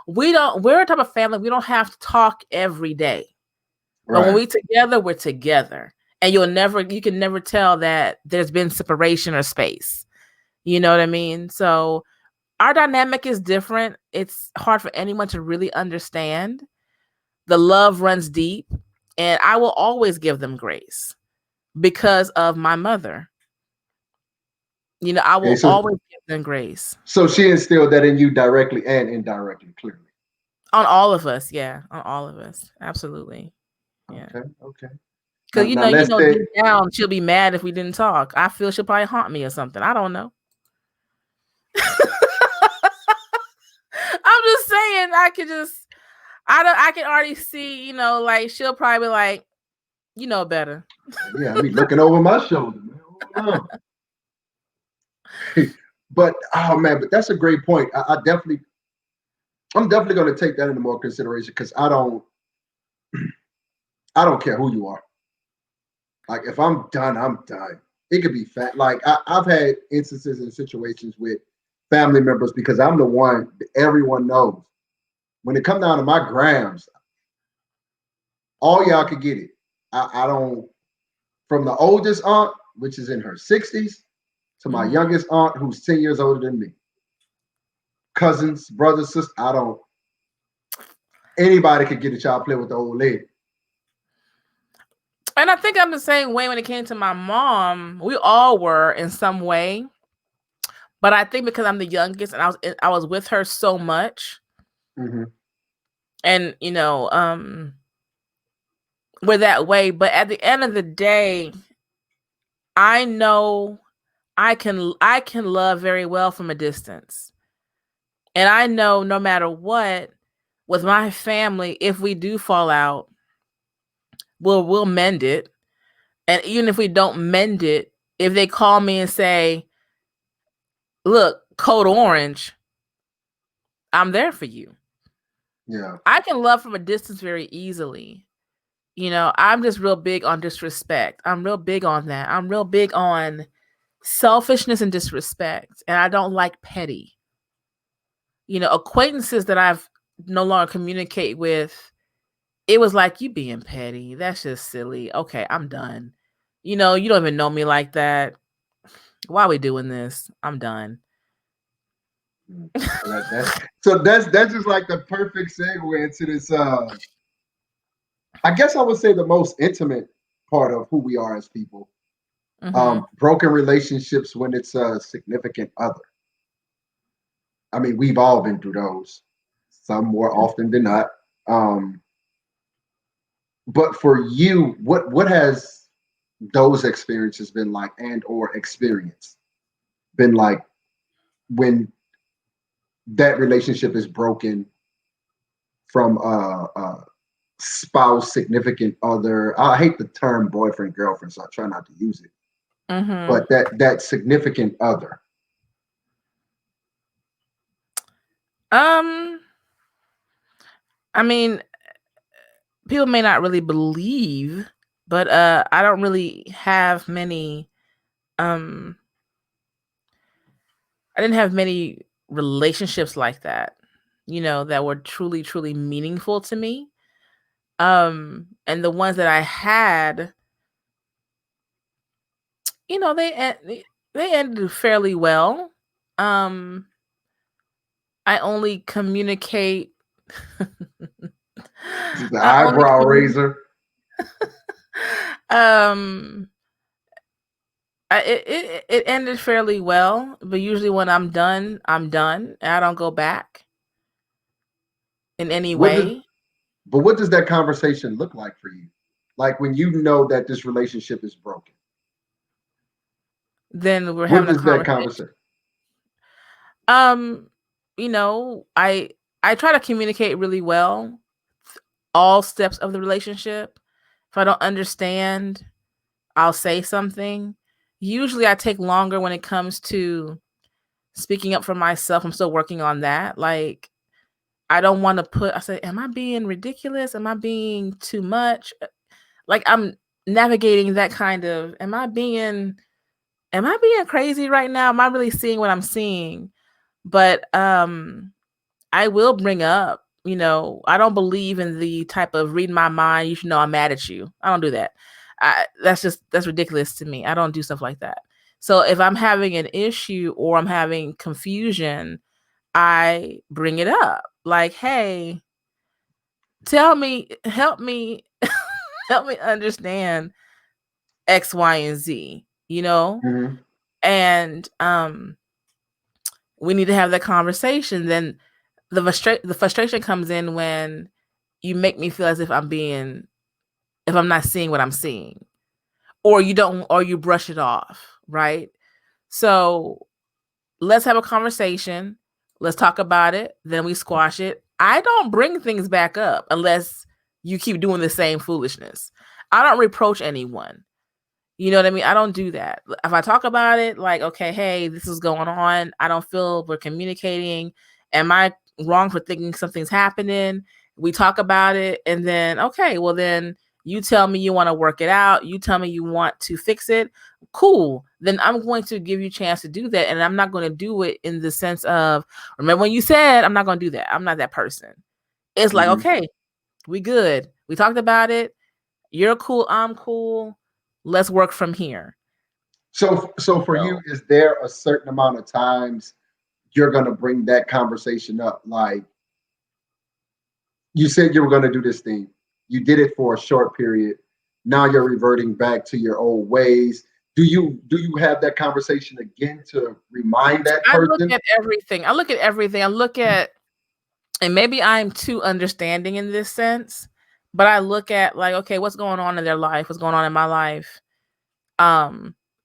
We're a type of family. We don't have to talk every day. Right. But when we're together. And you can never tell that there's been separation or space. You know what I mean? So our dynamic is different. It's hard for anyone to really understand. The love runs deep, and I will always give them grace because of my mother. I will always give them grace. So she instilled that in you directly and indirectly, clearly. On all of us, yeah. On all of us. Absolutely. Yeah. Okay. Because deep down, she'll be mad if we didn't talk. I feel she'll probably haunt me or something. I don't know. I'm just saying, I can already see, like she'll probably be like, better. Yeah, I mean, looking over my shoulder, man. But but that's a great point. I'm definitely going to take that into more consideration, because I don't care who you are. Like, if I'm done, I'm done. It could be fat. Like, I've had instances and situations with family members, because I'm the one that everyone knows. When it comes down to my grams, all y'all could get it. I don't, from the oldest aunt, which is in her 60s, to my youngest aunt, who's 10 years older than me. Cousins, brothers, sisters, anybody could get a child play with the old lady. And I think I'm the same way when it came to my mom. We all were in some way. But I think because I'm the youngest and I was with her so much. Mm-hmm. And, we're that way. But at the end of the day, I know I can love very well from a distance. And I know no matter what, with my family, if we do fall out, we'll mend it. And even if we don't mend it, if they call me and say, look, code orange, I'm there for you. Yeah. I can love from a distance very easily. I'm just real big on disrespect. I'm real big on that. I'm real big on selfishness and disrespect. And I don't like petty. Acquaintances that I've no longer communicate with, it was like, you being petty. That's just silly. Okay, I'm done. You don't even know me like that. Why are we doing this? I'm done. So that's just like the perfect segue into this. I guess I would say the most intimate part of who we are as people. Broken relationships when it's a significant other. I mean, we've all been through those, some more often than not. But for you, what has those experiences been like, and or experience been like when that relationship is broken from a spouse, significant other? I hate the term boyfriend, girlfriend, so I try not to use it. But that significant other. I mean, people may not really believe, but I don't really have many. I didn't have many relationships like that, that were truly, truly meaningful to me. And the ones that I had, they ended fairly well. I only communicate. The eyebrow raiser. It ended fairly well, but usually when I'm done, I'm done. I don't go back in any way. But what does that conversation look like for you? Like when you know that this relationship is broken. Then we're having a conversation. I try to communicate really well all steps of the relationship. If I don't understand, I'll say something. Usually I take longer when it comes to speaking up for myself. I'm still working on that. Like, I don't want to I say, am I being ridiculous? Am I being too much? Like, I'm navigating that kind of, am I being crazy right now? Am I really seeing what I'm seeing? But I will bring up, I don't believe in the type of read my mind. You should know I'm mad at you. I don't do that. That's ridiculous to me. I don't do stuff like that. So if I'm having an issue or I'm having confusion, I bring it up. Like, hey, help me, help me understand X, Y, and Z, and we need to have that conversation. Then the frustration comes in when you make me feel as if I'm not seeing what I'm seeing, or you brush it off, right? So let's have a conversation. Let's talk about it. Then we squash it. I don't bring things back up unless you keep doing the same foolishness. I don't reproach anyone. You know what I mean? I don't do that. If I talk about it, like, okay, hey, this is going on. I don't feel we're communicating. Am I wrong for thinking something's happening? We talk about it. And then, okay, well, then you tell me you want to work it out. You tell me you want to fix it. Cool. Then I'm going to give you a chance to do that. And I'm not going to do it in the sense of, remember when you said, I'm not going to do that. I'm not that person. It's like, okay, we good. We talked about it. You're cool. I'm cool. Let's work from here. So for you, is there a certain amount of times you're going to bring that conversation up? Like, you said you were going to do this thing. You did it for a short period. Now you're reverting back to your old ways. Do you have that conversation again to remind that person? I look at everything. I look at, and maybe I'm too understanding in this sense, but I look at, like, okay, what's going on in their life? What's going on in my life?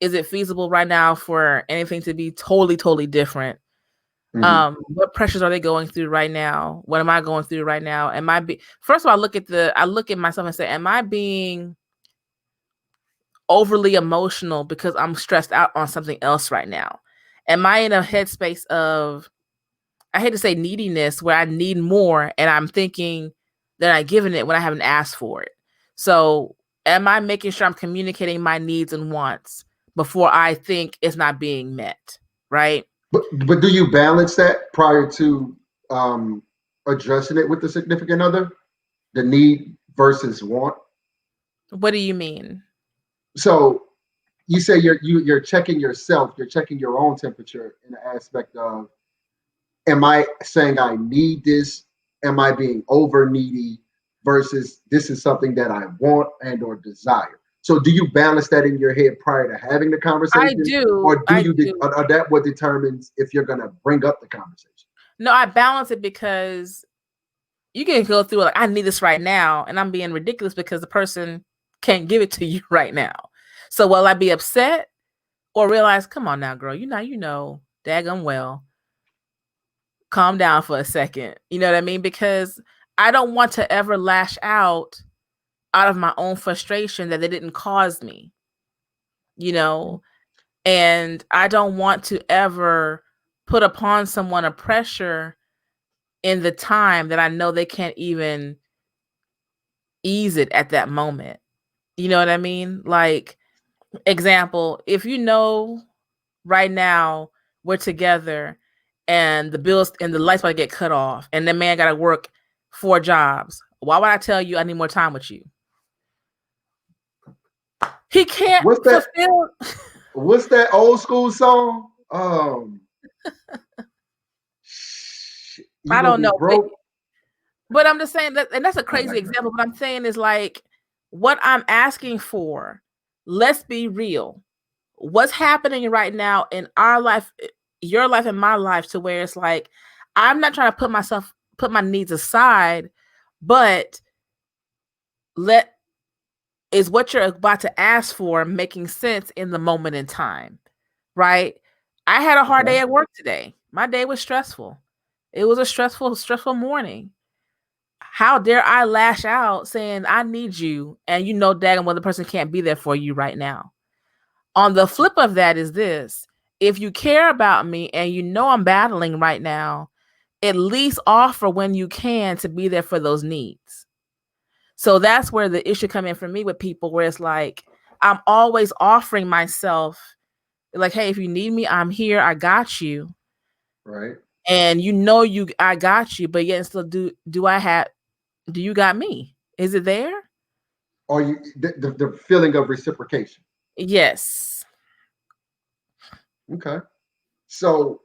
Is it feasible right now for anything to be totally, totally different? What pressures are they going through right now? What am I going through right now? First of all, I look at myself and say, am I being overly emotional because I'm stressed out on something else right now? Am I in a headspace of, I hate to say neediness, where I need more and I'm thinking that I'm giving it when I haven't asked for it? So am I making sure I'm communicating my needs and wants before I think it's not being met? Right. But do you balance that prior to addressing it with the significant other? The need versus want? What do you mean? So you say you're checking yourself, you're checking your own temperature in the aspect of, am I saying I need this? Am I being over needy versus this is something that I want and or desire? So do you balance that in your head prior to having the I conversation, do. or do I you do. or that what determines if you're gonna bring up the conversation? No, I balance it because you can go through like, I need this right now, and I'm being ridiculous because the person can't give it to you right now. So will I be upset or realize, come on now, girl, you know, daggum well, calm down for a second. You know what I mean? Because I don't want to ever lash out of my own frustration that they didn't cause me, you know, and I don't want to ever put upon someone a pressure in the time that I know they can't even ease it at that moment. You know what I mean? Like, example, if you know right now we're together and the bills and the lights about to get cut off and the man got to work 4 jobs, why would I tell you I need more time with you? He can't fulfill. What's that old school song? I don't know. Broke. But I'm just saying that, and that's a crazy example. But I'm saying is like what I'm asking for. Let's be real. What's happening right now in our life, your life and my life, to where it's like I'm not trying to put my needs aside, but is what you're about to ask for making sense in the moment in time, right? I had a hard day at work today. My day was stressful. It was a stressful morning. How dare I lash out saying I need you, and you know daggone well the person can't be there for you right now. On the flip of that is this: if you care about me and you know I'm battling right now, at least offer when you can to be there for those needs. So that's where the issue come in for me with people, where it's like I'm always offering myself, like, hey, if you need me, I'm here. I got you. Right. And I got you, but yet still do you got me? Is it there? Or the feeling of reciprocation? Yes. Okay. So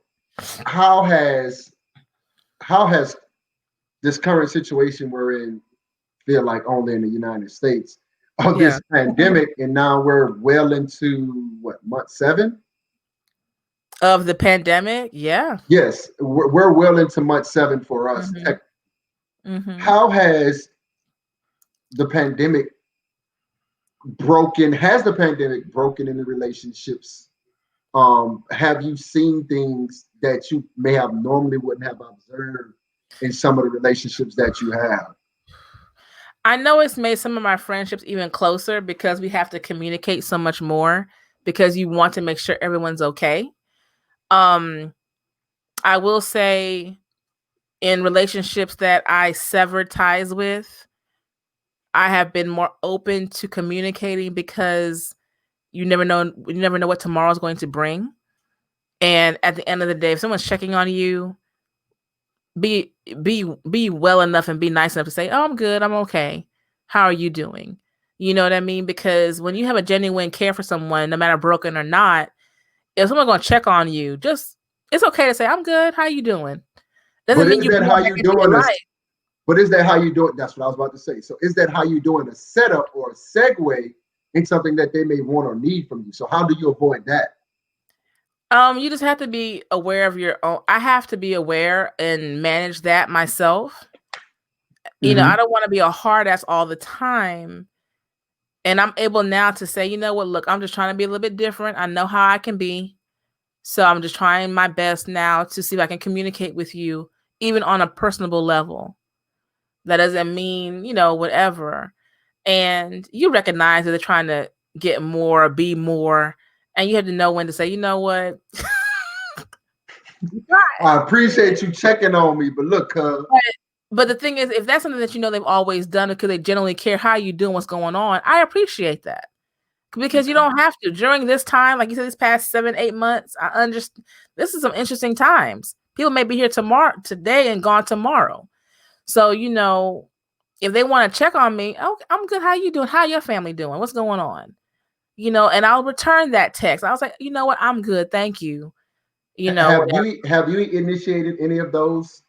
how has this current situation we're in feel like only in the United States of this pandemic, and now we're well into what, month 7 of the pandemic? Yeah. Yes, we're well into month 7 for us. How has the pandemic has the pandemic broken in the relationships? Have you seen things that you may have normally wouldn't have observed in some of the relationships that you have? I know it's made some of my friendships even closer because we have to communicate so much more because you want to make sure everyone's okay. I will say in relationships that I severed ties with, I have been more open to communicating because you never know what tomorrow's going to bring. And at the end of the day, if someone's checking on you, be well enough and be nice enough to say, "Oh, I'm good. I'm okay. How are you doing?" You know what I mean? Because when you have a genuine care for someone, no matter broken or not, if someone's going to check on you, it's okay to say, "I'm good. How are you doing?" Doesn't mean you how you doing this? But is that how you do it? That's what I was about to say. So is that how you doing a setup or a segue in something that they may want or need from you? So how do you avoid that? You just have to be aware of your own. I have to be aware and manage that myself. You know, I don't want to be a hard ass all the time. And I'm able now to say, you know what, look, I'm just trying to be a little bit different. I know how I can be. So I'm just trying my best now to see if I can communicate with you, even on a personable level. That doesn't mean, whatever. And you recognize that they're trying to get more, be more. And you have to know when to say, you know what? I appreciate you checking on me, but look, but the thing is, if that's something that they've always done because they generally care how you doing, what's going on, I appreciate that. Because you don't have to. During this time, like you said, these past 7-8 months, I understand this is some interesting times. People may be here today and gone tomorrow. So, if they want to check on me, oh, I'm good. How you doing? How your family doing? What's going on? And I'll return that text. I was like, you know what? I'm good. Thank you. you know, have you initiated any of those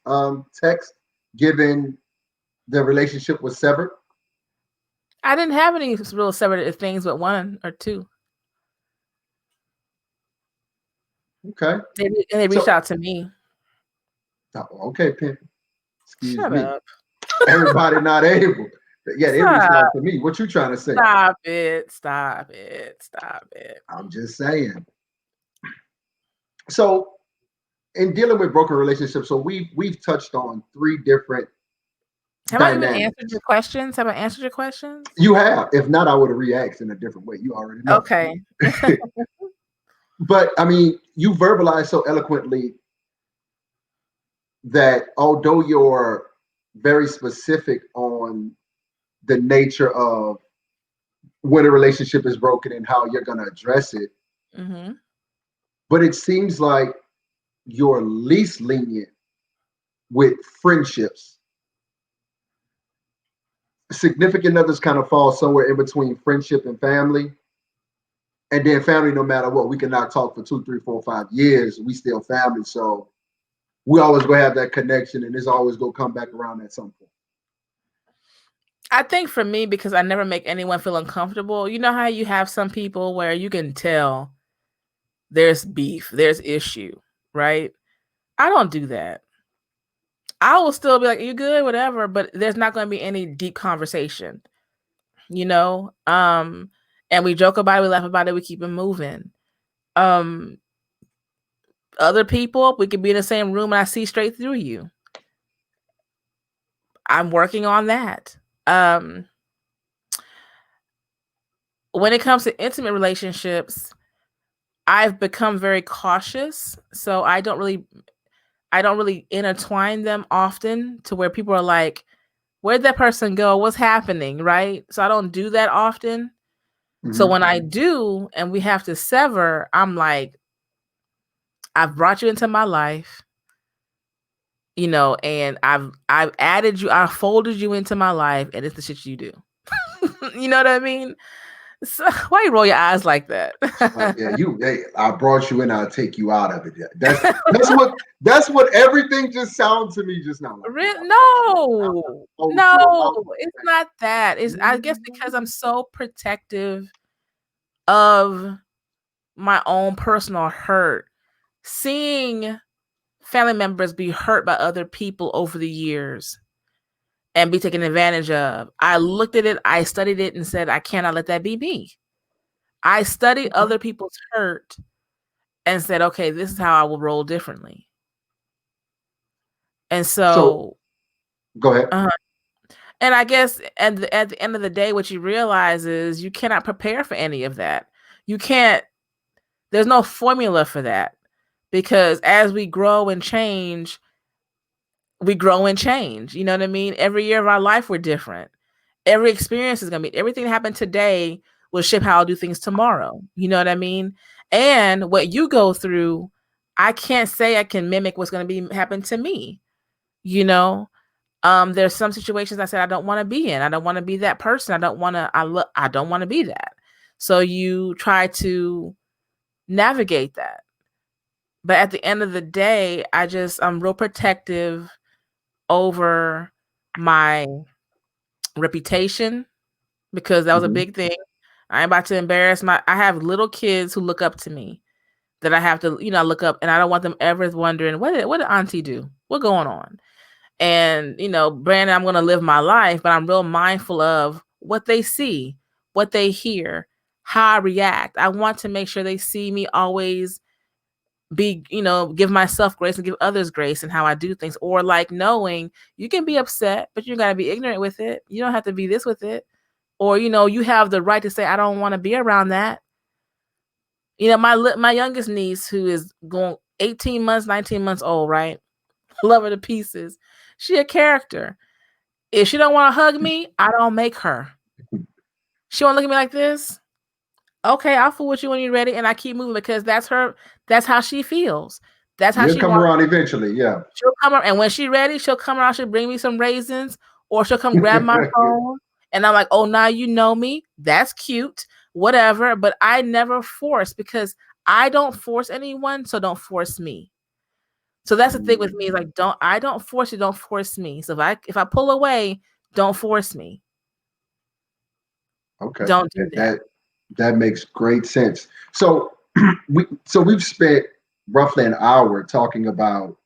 texts given the relationship was severed? I didn't have any real separate things, but one or two. Okay. They reached out to me. Okay, Pimp. Excuse Shut me. up. Everybody not able. Yeah, they reached out to me. What you trying to say? Stop it. Stop it. Stop it. I'm just saying. So in dealing with broken relationships, so we've touched on three different Have I even answered your questions? Have I answered your questions? You have. If not, I would have reacted in a different way. You already know. Okay. But I mean, you verbalize so eloquently that although you're very specific on the nature of when a relationship is broken and how you're going to address it, but it seems like you're least lenient with friendships. Significant others kind of fall somewhere in between friendship and family. And then family, no matter what, we can not talk for 2, 3, 4, 5 years. We still family. So we always gonna have that connection, and it's always gonna come back around at some point. I think for me, because I never make anyone feel uncomfortable, you know how you have some people where you can tell there's beef, there's issue, right? I don't do that. I will still be like, you good, whatever, but there's not going to be any deep conversation, you know? And we joke about it, we laugh about it, we keep it moving. Other people, we could be in the same room and I see straight through you. I'm working on that. When it comes to intimate relationships, I've become very cautious. So I don't really intertwine them often to where people are like, where'd that person go? What's happening? Right. So I don't do that often. So when I do, and we have to sever, I'm like, I've brought you into my life, you know, and I've added you, I folded you into my life, and it's the shit you do. You know what I mean? So why you roll your eyes like that? Hey, I brought you in, I'll take you out of it. That's what everything just sounds to me just now. Like, no, it's not that. It's I guess because I'm so protective of my own personal hurt. Seeing family members be hurt by other people over the years and be taken advantage of. I looked at it, I studied it and said, I cannot let that be me. I studied other people's hurt and said, okay, this is how I will roll differently. And so go ahead. And I guess at the end of the day, what you realize is you cannot prepare for any of that. You can't, there's no formula for that, because as we grow and change, we grow and change. You know what I mean? Every year of our life, we're different. Every experience is going to be, everything that happened today will shape how I'll do things tomorrow. You know what I mean? And what you go through, I can't say I can mimic what's going to be happen to me. You know, there's some situations I said I don't want to be in. I don't want to be that person. I don't want to be that. So you try to navigate that. But at the end of the day, I'm real protective over my reputation, because that was a big thing. I ain't about to embarrass I have little kids who look up to me that I have to, look up, and I don't want them ever wondering, what did auntie do? What's going on? And, Brandon, I'm going to live my life, but I'm real mindful of what they see, what they hear, how I react. I want to make sure they see me always be, give myself grace and give others grace in how I do things. Or like knowing you can be upset, but you got to be ignorant with it. You don't have to be this with it. Or, you have the right to say, I don't want to be around that. My youngest niece, who is going 18 months, 19 months old, right? Love her to pieces. She a character. If she don't want to hug me, I don't make her. She won't look at me like this. Okay, I'll fool with you when you're ready, and I keep moving, because that's her. That's how she feels. That's how she'll come around eventually. Yeah, she'll come around, and when she's ready, she'll come around. She'll bring me some raisins, or she'll come grab my phone, and I'm like, "Oh, now you know me. That's cute, whatever." But I never force, because I don't force anyone, so don't force me. So that's the thing with me, is like, I don't force you, don't force me. So if I pull away, don't force me. Okay. Don't do that. That makes great sense. So we've spent roughly an hour talking about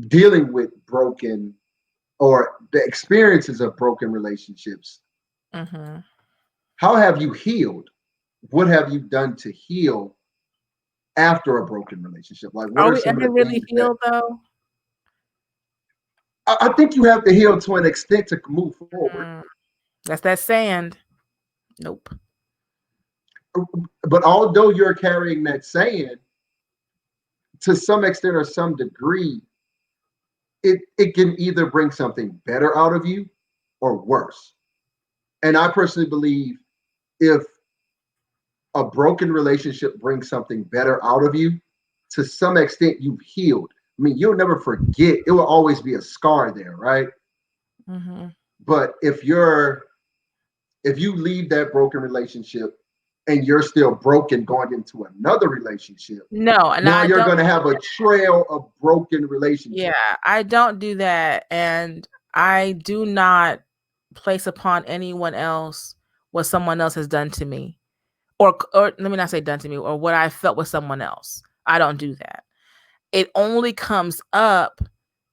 dealing with broken, or the experiences of broken relationships. How have you healed? What have you done to heal after a broken relationship? Like, what Are are we some of ever the really things that healed though? I think you have to heal to an extent to move forward? That's that sand. Nope. But although you're carrying that sand, to some extent or some degree, it can either bring something better out of you or worse. And I personally believe if a broken relationship brings something better out of you, to some extent you've healed. I mean, you'll never forget. It will always be a scar there, right? But if you leave that broken relationship and you're still broken going into another relationship, no, and now I you're don't going to have a trail of broken relationships. Yeah, I don't do that, and I do not place upon anyone else what someone else has done to me, or let me not say done to me, or what I felt with someone else. I don't do that. It only comes up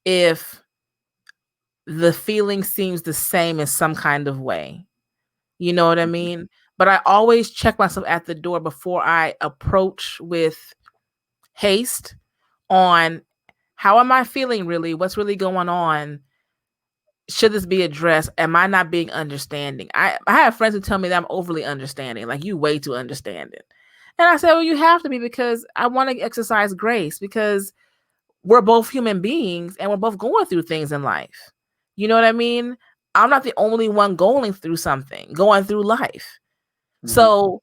if the feeling seems the same in some kind of way. You know what I mean? But I always check myself at the door before I approach with haste on how am I feeling really? What's really going on? Should this be addressed? Am I not being understanding? I have friends who tell me that I'm overly understanding, like you way too understanding. And I say, well, you have to be, because I want to exercise grace, because we're both human beings and we're both going through things in life. You know what I mean? I'm not the only one going through life. So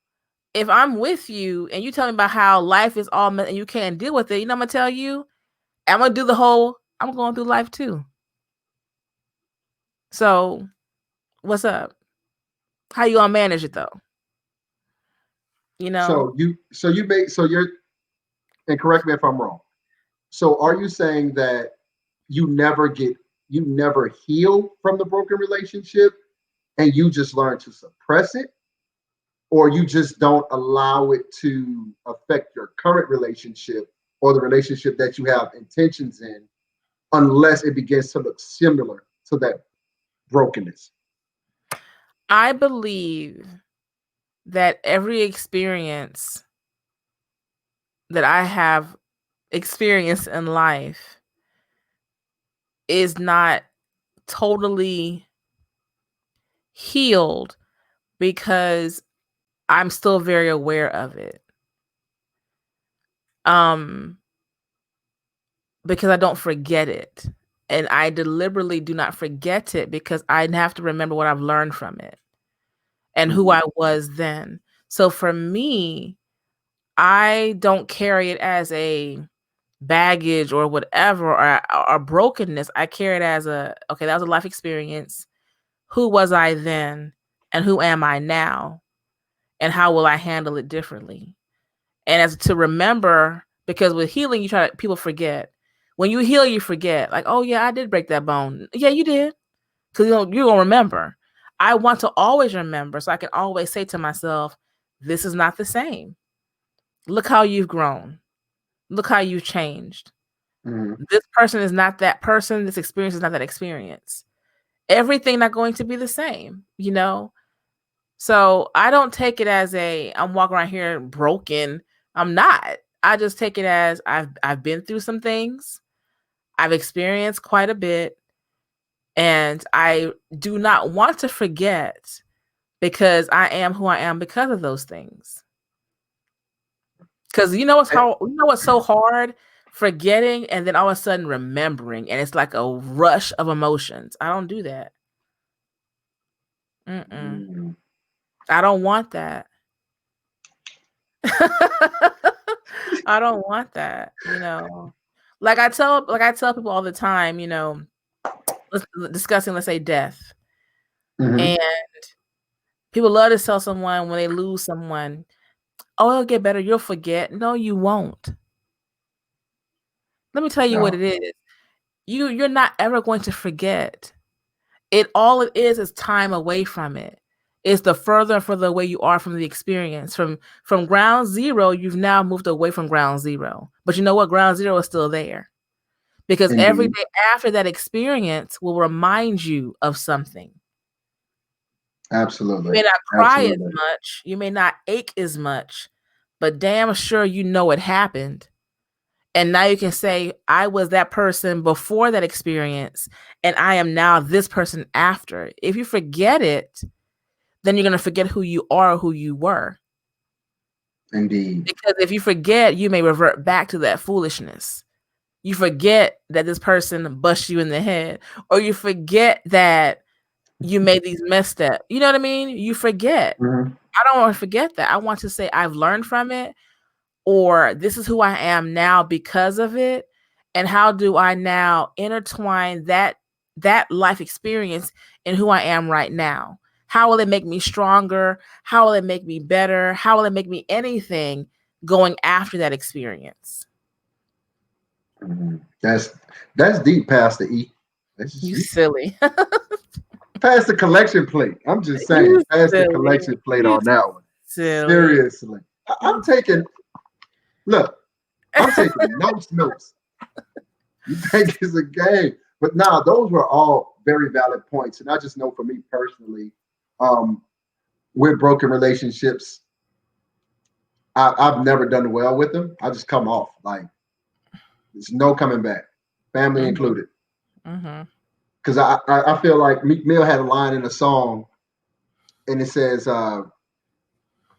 if I'm with you and you tell me about how life is all and you can't deal with it, you know, I'm going to tell you, I'm going to do the whole, I'm going through life too. So what's up? How you gonna manage it though? You know? So you're, and correct me if I'm wrong. So are you saying that you never heal from the broken relationship and you just learn to suppress it? Or you just don't allow it to affect your current relationship or the relationship that you have intentions in, unless it begins to look similar to that brokenness? I believe that every experience that I have experienced in life is not totally healed, because I'm still very aware of it. Because I don't forget it. And I deliberately do not forget it, because I have to remember what I've learned from it and who I was then. So for me, I don't carry it as a baggage or whatever, or brokenness. I carry it as okay, that was a life experience. Who was I then? And who am I now? And how will I handle it differently? And as to remember, because with healing, people forget. When you heal, you forget. Like, oh yeah, I did break that bone. Yeah, you did. Because you're going to remember. I want to always remember, so I can always say to myself, this is not the same. Look how you've grown. Look how you've changed. This person is not that person. This experience is not that experience. Everything not going to be the same, you know? So I don't take it as I'm walking around here broken. I'm not. I just take it as I've been through some things. I've experienced quite a bit. And I do not want to forget, because I am who I am because of those things. Because you know what's so hard? Forgetting and then all of a sudden remembering, and it's like a rush of emotions. I don't do that. I don't want that. I don't want that, you know. Like I tell people all the time, you know, discussing, let's say, death. And people love to tell someone when they lose someone, oh, it'll get better, you'll forget. No, you won't. Let me tell you what it is. You're not ever going to forget. All it is time away from it. It's the further and further away you are from the experience. From ground zero, you've now moved away from ground zero. But you know what? Ground zero is still there. Because every day after that experience will remind you of something. Absolutely. You may not cry as much. You may not ache as much. But damn sure you know it happened. And now you can say, I was that person before that experience, and I am now this person after. If you forget it, then you're going to forget who you are, who you were. Indeed. Because if you forget, you may revert back to that foolishness. You forget that this person bust you in the head, or you forget that you made these messed up. You know what I mean? You forget. Mm-hmm. I don't want to forget that. I want to say I've learned from it, or this is who I am now because of it. And how do I now intertwine that life experience in who I am right now? How will it make me stronger? How will it make me better? How will it make me anything going after that experience? Mm-hmm. That's deep, Pastor E. You silly. Pass the collection plate. I'm just saying, pass the collection plate on that one. Silly. Seriously. I'm taking notes. You think it's a game. But nah, those were all very valid points. And I just know for me personally, with broken relationships, I've never done well with them. I just come off. Like, there's no coming back, family included. Because I feel like Meek Mill had a line in a song, and it says,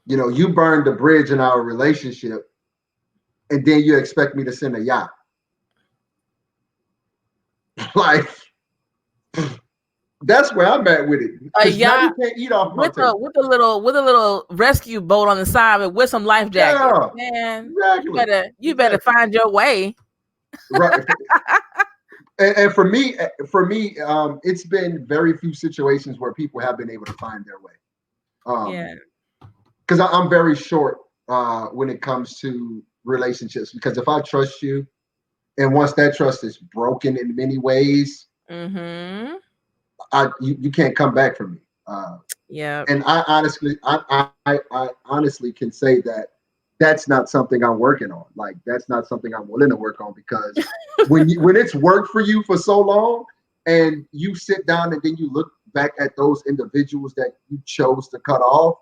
you burned the bridge in our relationship, and then you expect me to send a yacht. Like, that's where I'm at with it. A yacht, you can't eat off my table. with a little rescue boat on the side with some life jackets. Yeah, man, exactly. You better find your way. Right. And for me, it's been very few situations where people have been able to find their way. Because I'm very short when it comes to relationships. Because if I trust you, and once that trust is broken in many ways, you can't come back from me. And I honestly can say that that's not something I'm working on. Like, that's not something I'm willing to work on, because when it's worked for you for so long, and you sit down and then you look back at those individuals that you chose to cut off,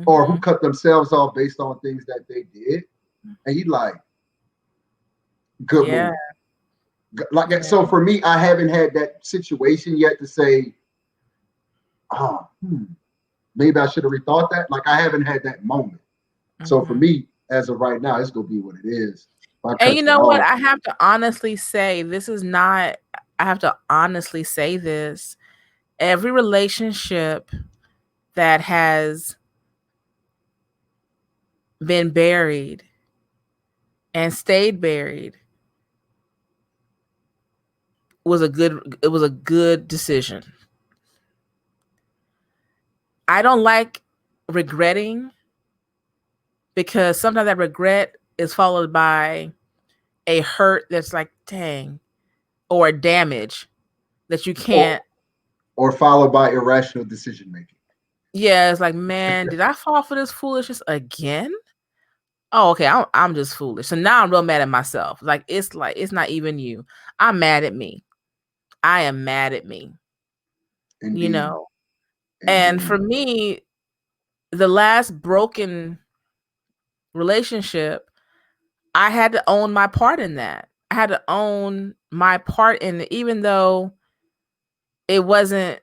or who cut themselves off based on things that they did, and you like, good move. Like, so for me, I haven't had that situation yet to say, maybe I should have rethought that. Like, I haven't had that moment. So for me, as of right now, it's gonna be what it is. And you know what? I have to honestly say, I have to honestly say this. Every relationship that has been buried and stayed buried was a good decision. I don't like regretting, because sometimes that regret is followed by a hurt that's like, dang, or a damage that you can't, or followed by irrational decision making. Yeah, it's like, man, did I fall for this foolishness again? Oh, okay, I'm just foolish. So now I'm real mad at myself. Like, it's not even you. I'm mad at me. I am mad at me. Indeed. Indeed. And for me, the last broken relationship, I had to own my part in that. I had to own my part in it, even though it wasn't.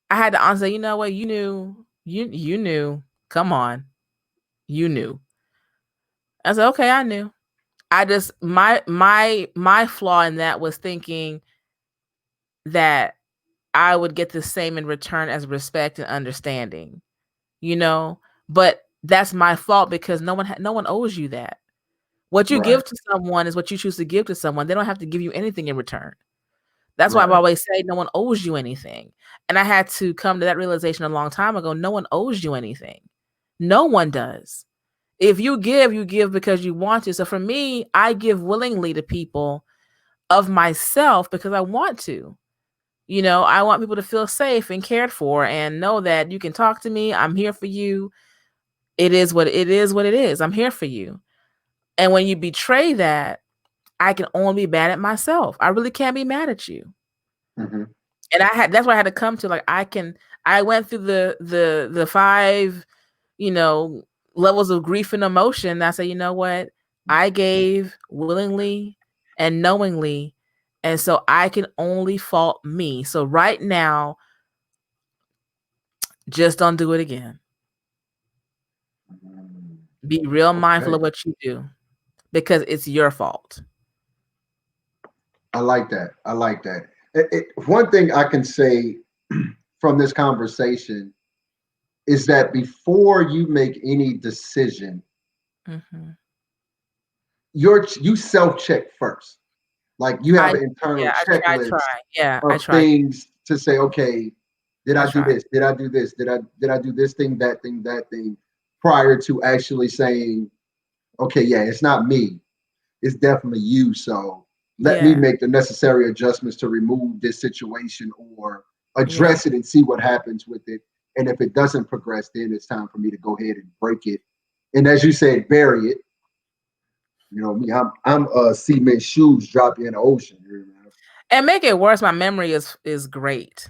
I had to honestly say, you know what, you knew. You knew. Come on, you knew. I said, okay, I knew. I just my flaw in that was thinking that I would get the same in return as respect and understanding, but that's my fault, because no one owes you that. What you give to someone is what you choose to give to someone. They don't have to give you anything in return. That's why I've always said no one owes you anything. And I had to come to that realization a long time ago. No one owes you anything. No one does. If you give because you want to. So for me, I give willingly to people of myself because I want to. You know, I want people to feel safe and cared for and know that you can talk to me. I'm here for you. It is what it is, what it is. I'm here for you. And when you betray that, I can only be mad at myself. I really can't be mad at you. Mm-hmm. And that's what I had to come to. Like I went through the 5, you know, levels of grief and emotion. I said, you know what? I gave willingly and knowingly. And so I can only fault me. So right now, just don't do it again. Be real mindful of what you do because it's your fault. I like that. I like that. One thing I can say from this conversation is that before you make any decision, Mm-hmm. you self-check first. Like you have an internal checklist of things to say, okay, did I do this? Did I do this? Did I do this thing, that thing, that thing, prior to actually saying, okay, yeah, it's not me. It's definitely you. So let me make the necessary adjustments to remove this situation or address it and see what happens with it. And if it doesn't progress, then it's time for me to go ahead and break it. And as you said, bury it. You know me, I'm cement shoes drop in the ocean. And make it worse, my memory is great.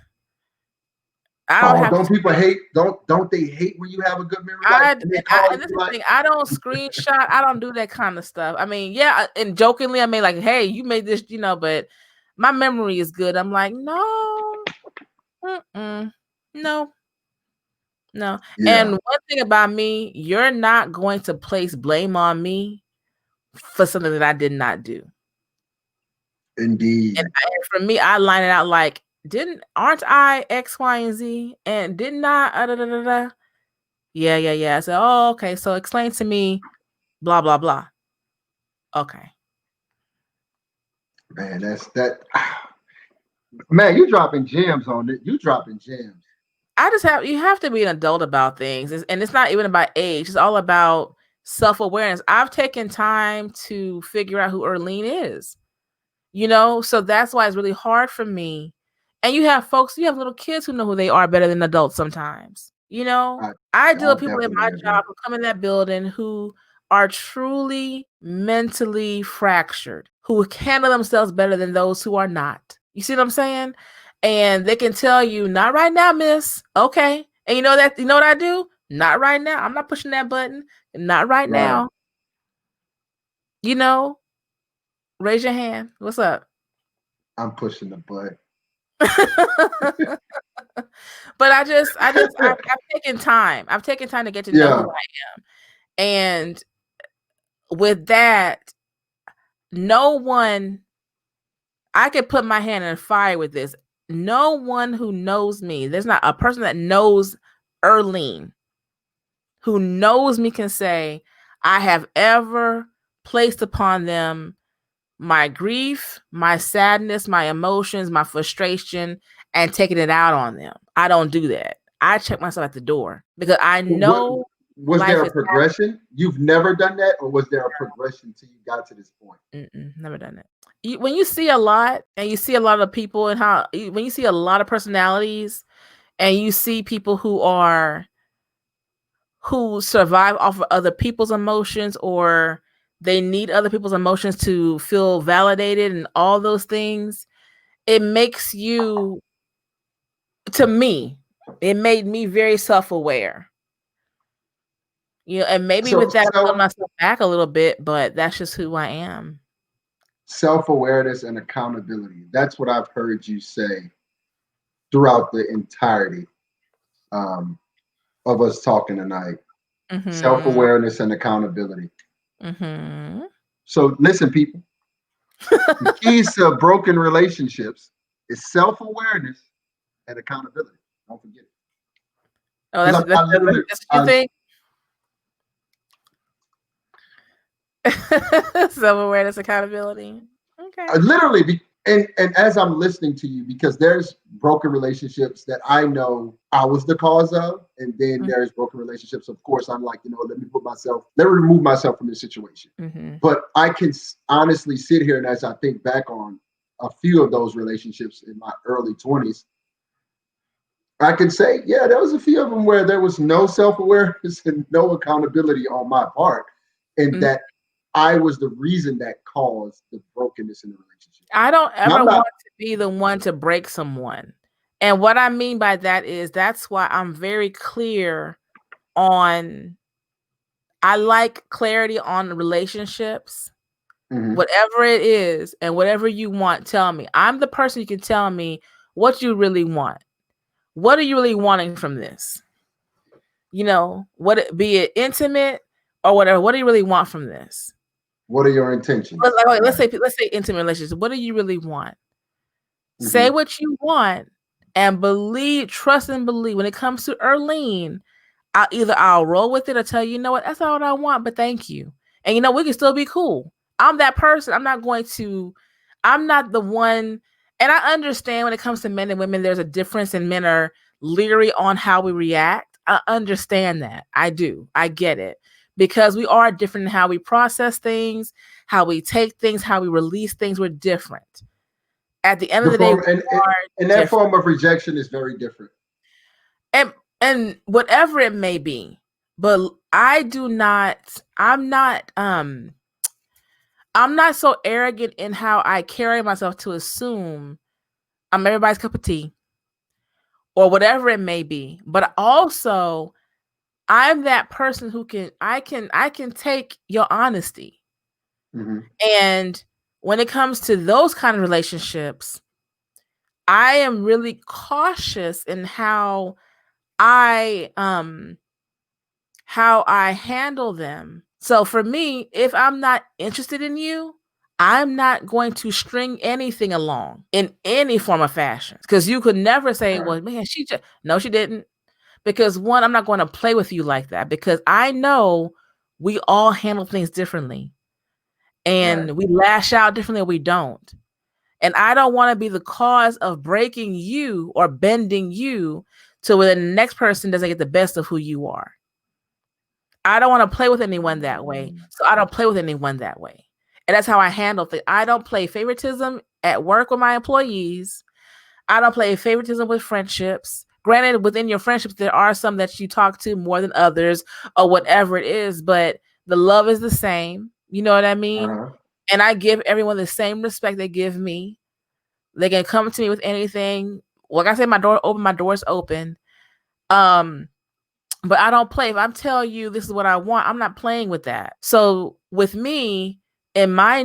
I don't have don't people hate? Don't they hate when you have a good memory? And this is the thing, I don't screenshot. I don't do that kind of stuff. I mean, yeah, and jokingly, I mean, like, hey, you made this, you know, but my memory is good. I'm like, no, no. Yeah. And one thing about me, you're not going to place blame on me for something that I did not do. Indeed. And for me, I line it out like, aren't I X, Y, and Z? And didn't I? Yeah. I said, oh, okay. So explain to me, blah, blah, blah. Okay. Man, man, you dropping gems on it. You dropping gems. You have to be an adult about things. And it's not even about age. It's all about self-awareness. I've taken time to figure out who Erlene is. You know, so that's why it's really hard for me. And you have little kids who know who they are better than adults sometimes. You know, I deal with people in my job who come in that building who are truly mentally fractured, who handle themselves better than those who are not. You see what I'm saying? And they can tell you, not right now, miss. Okay. And you know what I do? Not right now. I'm not pushing that button. Not right now. You know, raise your hand. What's up? I'm pushing the button. But I've taken time. I've taken time to get to know who I am. And with that, no one, I could put my hand in fire with this. No one who knows me, there's not a person that knows Erlene, who knows me, can say I have ever placed upon them my grief, my sadness, my emotions, my frustration, and taking it out on them. I don't do that. I check myself at the door because I know. Was there a progression? Happening. You've never done that, or was there a progression till you got to this point? Never done it. When you see a lot, and you see a lot of people, and when you see a lot of personalities, and you see people who survive off of other people's emotions, or they need other people's emotions to feel validated, and all those things, it makes you. To me, it made me very self-aware. You know, and maybe with that, I put myself back a little bit, but that's just who I am. Self-awareness and accountability. That's what I've heard you say throughout the entirety of us talking tonight. Mm-hmm. Self-awareness and accountability. Mm-hmm. So listen, people. The keys to broken relationships is self-awareness and accountability. Don't forget it. Oh, that's what you think? Self-awareness, accountability. Okay. Literally, and as I'm listening to you, because there's broken relationships that I know I was the cause of, and then there's broken relationships. Of course, I'm like, let me remove myself from this situation. But I can honestly sit here, and as I think back on a few of those relationships in my early 20s, I can say, yeah, there was a few of them where there was no self-awareness and no accountability on my part, and that I was the reason that caused the brokenness in the relationship. I don't ever want to be the one to break someone. And what I mean by that is that's why I'm very clear on, I like clarity on relationships. Whatever it is and whatever you want, tell me. I'm the person you can tell me what you really want. What are you really wanting from this? Be it intimate or whatever. What do you really want from this? What are your intentions? Let's say intimate relationships. What do you really want? Say what you want and trust and believe. When it comes to Erlene, I'll roll with it or tell you, what, that's not what I want, but thank you. And we can still be cool. I'm that person. I'm not the one. And I understand when it comes to men and women, there's a difference, and men are leery on how we react. I understand that. I do. I get it. Because we are different in how we process things, how we take things, how we release things. We're different. At the end of the day, and that form of rejection is very different. And whatever it may be, but I'm not so arrogant in how I carry myself to assume I'm everybody's cup of tea or whatever it may be. But also I'm that person who I can take your honesty. And when it comes to those kind of relationships, I am really cautious in how I handle them. So for me, if I'm not interested in you, I'm not going to string anything along in any form of fashion, because you could never say, well, man, no, she didn't. Because one, I'm not going to play with you like that, because I know we all handle things differently and we lash out differently or we don't. And I don't want to be the cause of breaking you or bending you to where the next person doesn't get the best of who you are. I don't want to play with anyone that way. So I don't play with anyone that way. And that's how I handle things. I don't play favoritism at work with my employees. I don't play favoritism with friendships. Granted, within your friendships, there are some that you talk to more than others or whatever it is, but the love is the same. You know what I mean? And I give everyone the same respect they give me. They can come to me with anything. Like I said, my door's open. But I don't play. If I'm telling you this is what I want, I'm not playing with that. So with me, in my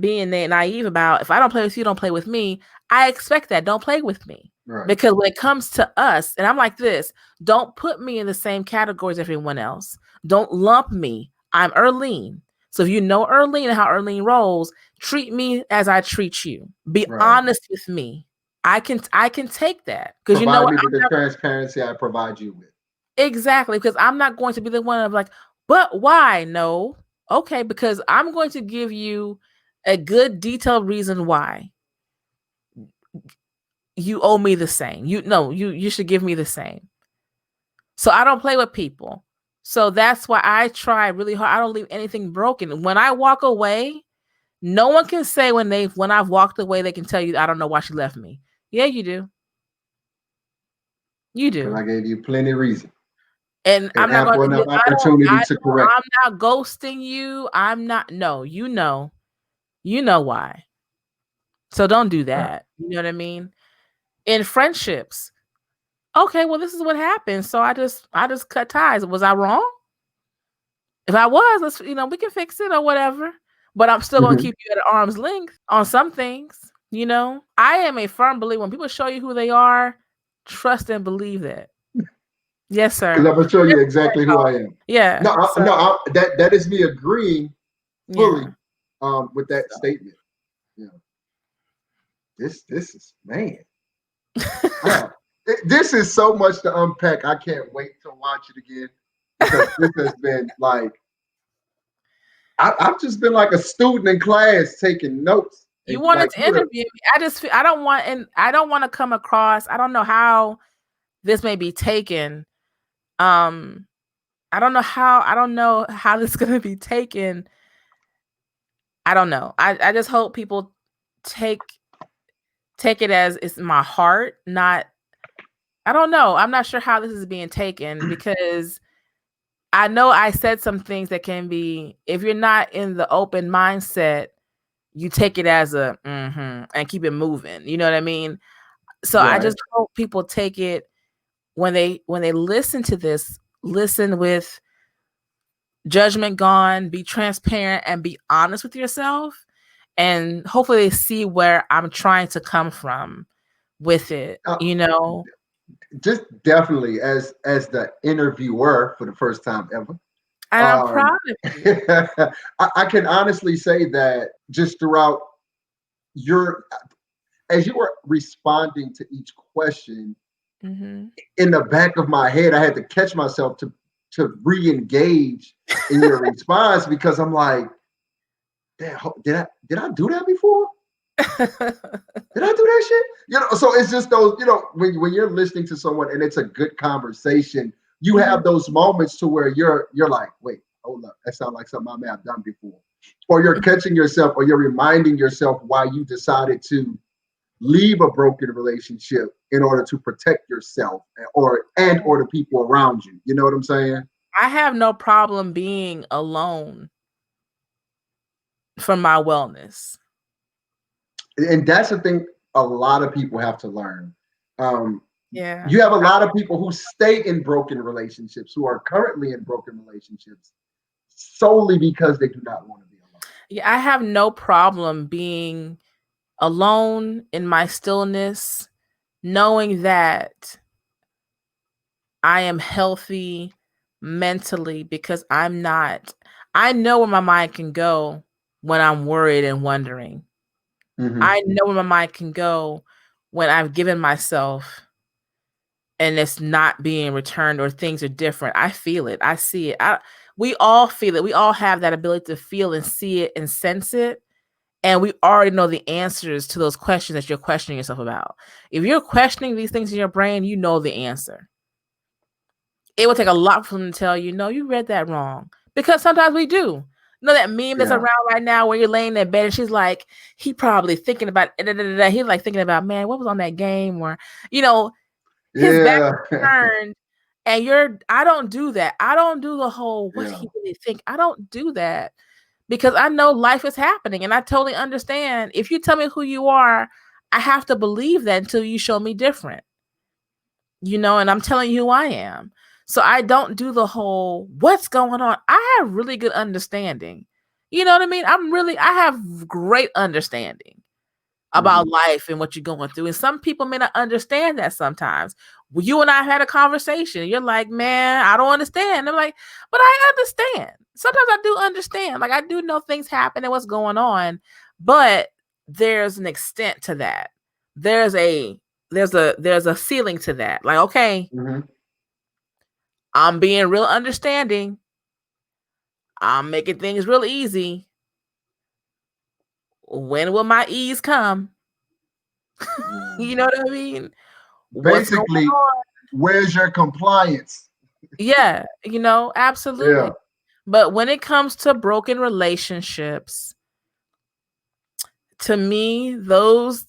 being naive about, if I don't play with you, don't play with me, I expect that. Don't play with me. Because when it comes to us, and I'm like this, don't put me in the same categories as everyone else. Don't lump me. I'm Erlene. So if you know Erlene and how Erlene rolls, treat me as I treat you. Be honest with me. I can take that, because you know what? Provide me with the transparency I provide you with. Exactly, because I'm not going to be the one of like, but why? No. Okay, because I'm going to give you a good detailed reason why you owe me the same. You should give me the same. So I don't play with people. So that's why I try really hard. I don't leave anything broken. When I walk away, no one can say when I've walked away, they can tell you, I don't know why she left me. Yeah, you do. You do. Because I gave you plenty of reason. And I'm not going to opportunity to correct. I'm not ghosting you. I'm not. No, you know why. So don't do that. You know what I mean? In friendships, okay, well, this is what happened. So I just cut ties. Was I wrong? If I was, we can fix it or whatever. But I'm still going to keep you at arm's length on some things. I am a firm believer when people show you who they are, trust and believe that. Yes, sir. Because I'm gonna show you exactly who I am. Yeah. No, that is me agreeing fully with that statement. Yeah. This is, man. This is so much to unpack. I can't wait to watch it again, because this has been like, I've just been like a student in class taking notes. You wanted to interview me. I don't want to come across. I don't know how this may be taken. I don't know how this is going to be taken. I don't know. I just hope people take it as it's my heart, not, I don't know. I'm not sure how this is being taken, because I know I said some things that can be, if you're not in the open mindset, you take it as a and keep it moving. You know what I mean? So I just hope people take it when they listen to this, listen with judgment gone, be transparent and be honest with yourself. And hopefully they see where I'm trying to come from with it, Just definitely as the interviewer for the first time ever. And I'm proud of you. I can honestly say that just throughout as you were responding to each question, in the back of my head, I had to catch myself to re-engage in your response, because I'm like, did I do that before? Did I do that shit? So it's just those, when you're listening to someone and it's a good conversation, you have those moments to where you're like, wait, hold up, that sounds like something I may have done before. Or you're catching yourself, or you're reminding yourself why you decided to leave a broken relationship in order to protect yourself or the people around you. You know what I'm saying? I have no problem being alone for my wellness. And that's the thing a lot of people have to learn. Yeah. You have a lot of people who stay in broken relationships, who are currently in broken relationships, solely because they do not want to be alone. Yeah, I have no problem being alone in my stillness, knowing that I am healthy mentally, because I know where my mind can go when I'm worried and wondering. I know where my mind can go when I've given myself and it's not being returned, or things are different. I feel it. I see it. We all feel it. We all have that ability to feel and see it and sense it. And we already know the answers to those questions that you're questioning yourself about. If you're questioning these things in your brain, you know the answer. It would take a lot for them to tell you, no, you read that wrong. Because sometimes we do. You know that meme that's around right now where you're laying in bed and she's like, he probably thinking about, he's like thinking about, man, what was on that game? Or, his back is turned. And I don't do that. I don't do the whole, what he really think? I don't do that, because I know life is happening and I totally understand. If you tell me who you are, I have to believe that until you show me different, and I'm telling you who I am. So I don't do the whole, what's going on? I have really good understanding. You know what I mean? I have great understanding about life and what you're going through. And some people may not understand that sometimes. Well, you and I had a conversation. You're like, man, I don't understand. I'm like, but I understand. Sometimes I do understand. Like, I do know things happen and what's going on, but there's an extent to that. There's a ceiling to that. Like, okay, I'm being real understanding. I'm making things real easy. When will my ease come? You know what I mean? Basically, where's your compliance? Yeah, absolutely. Yeah. But when it comes to broken relationships, to me, those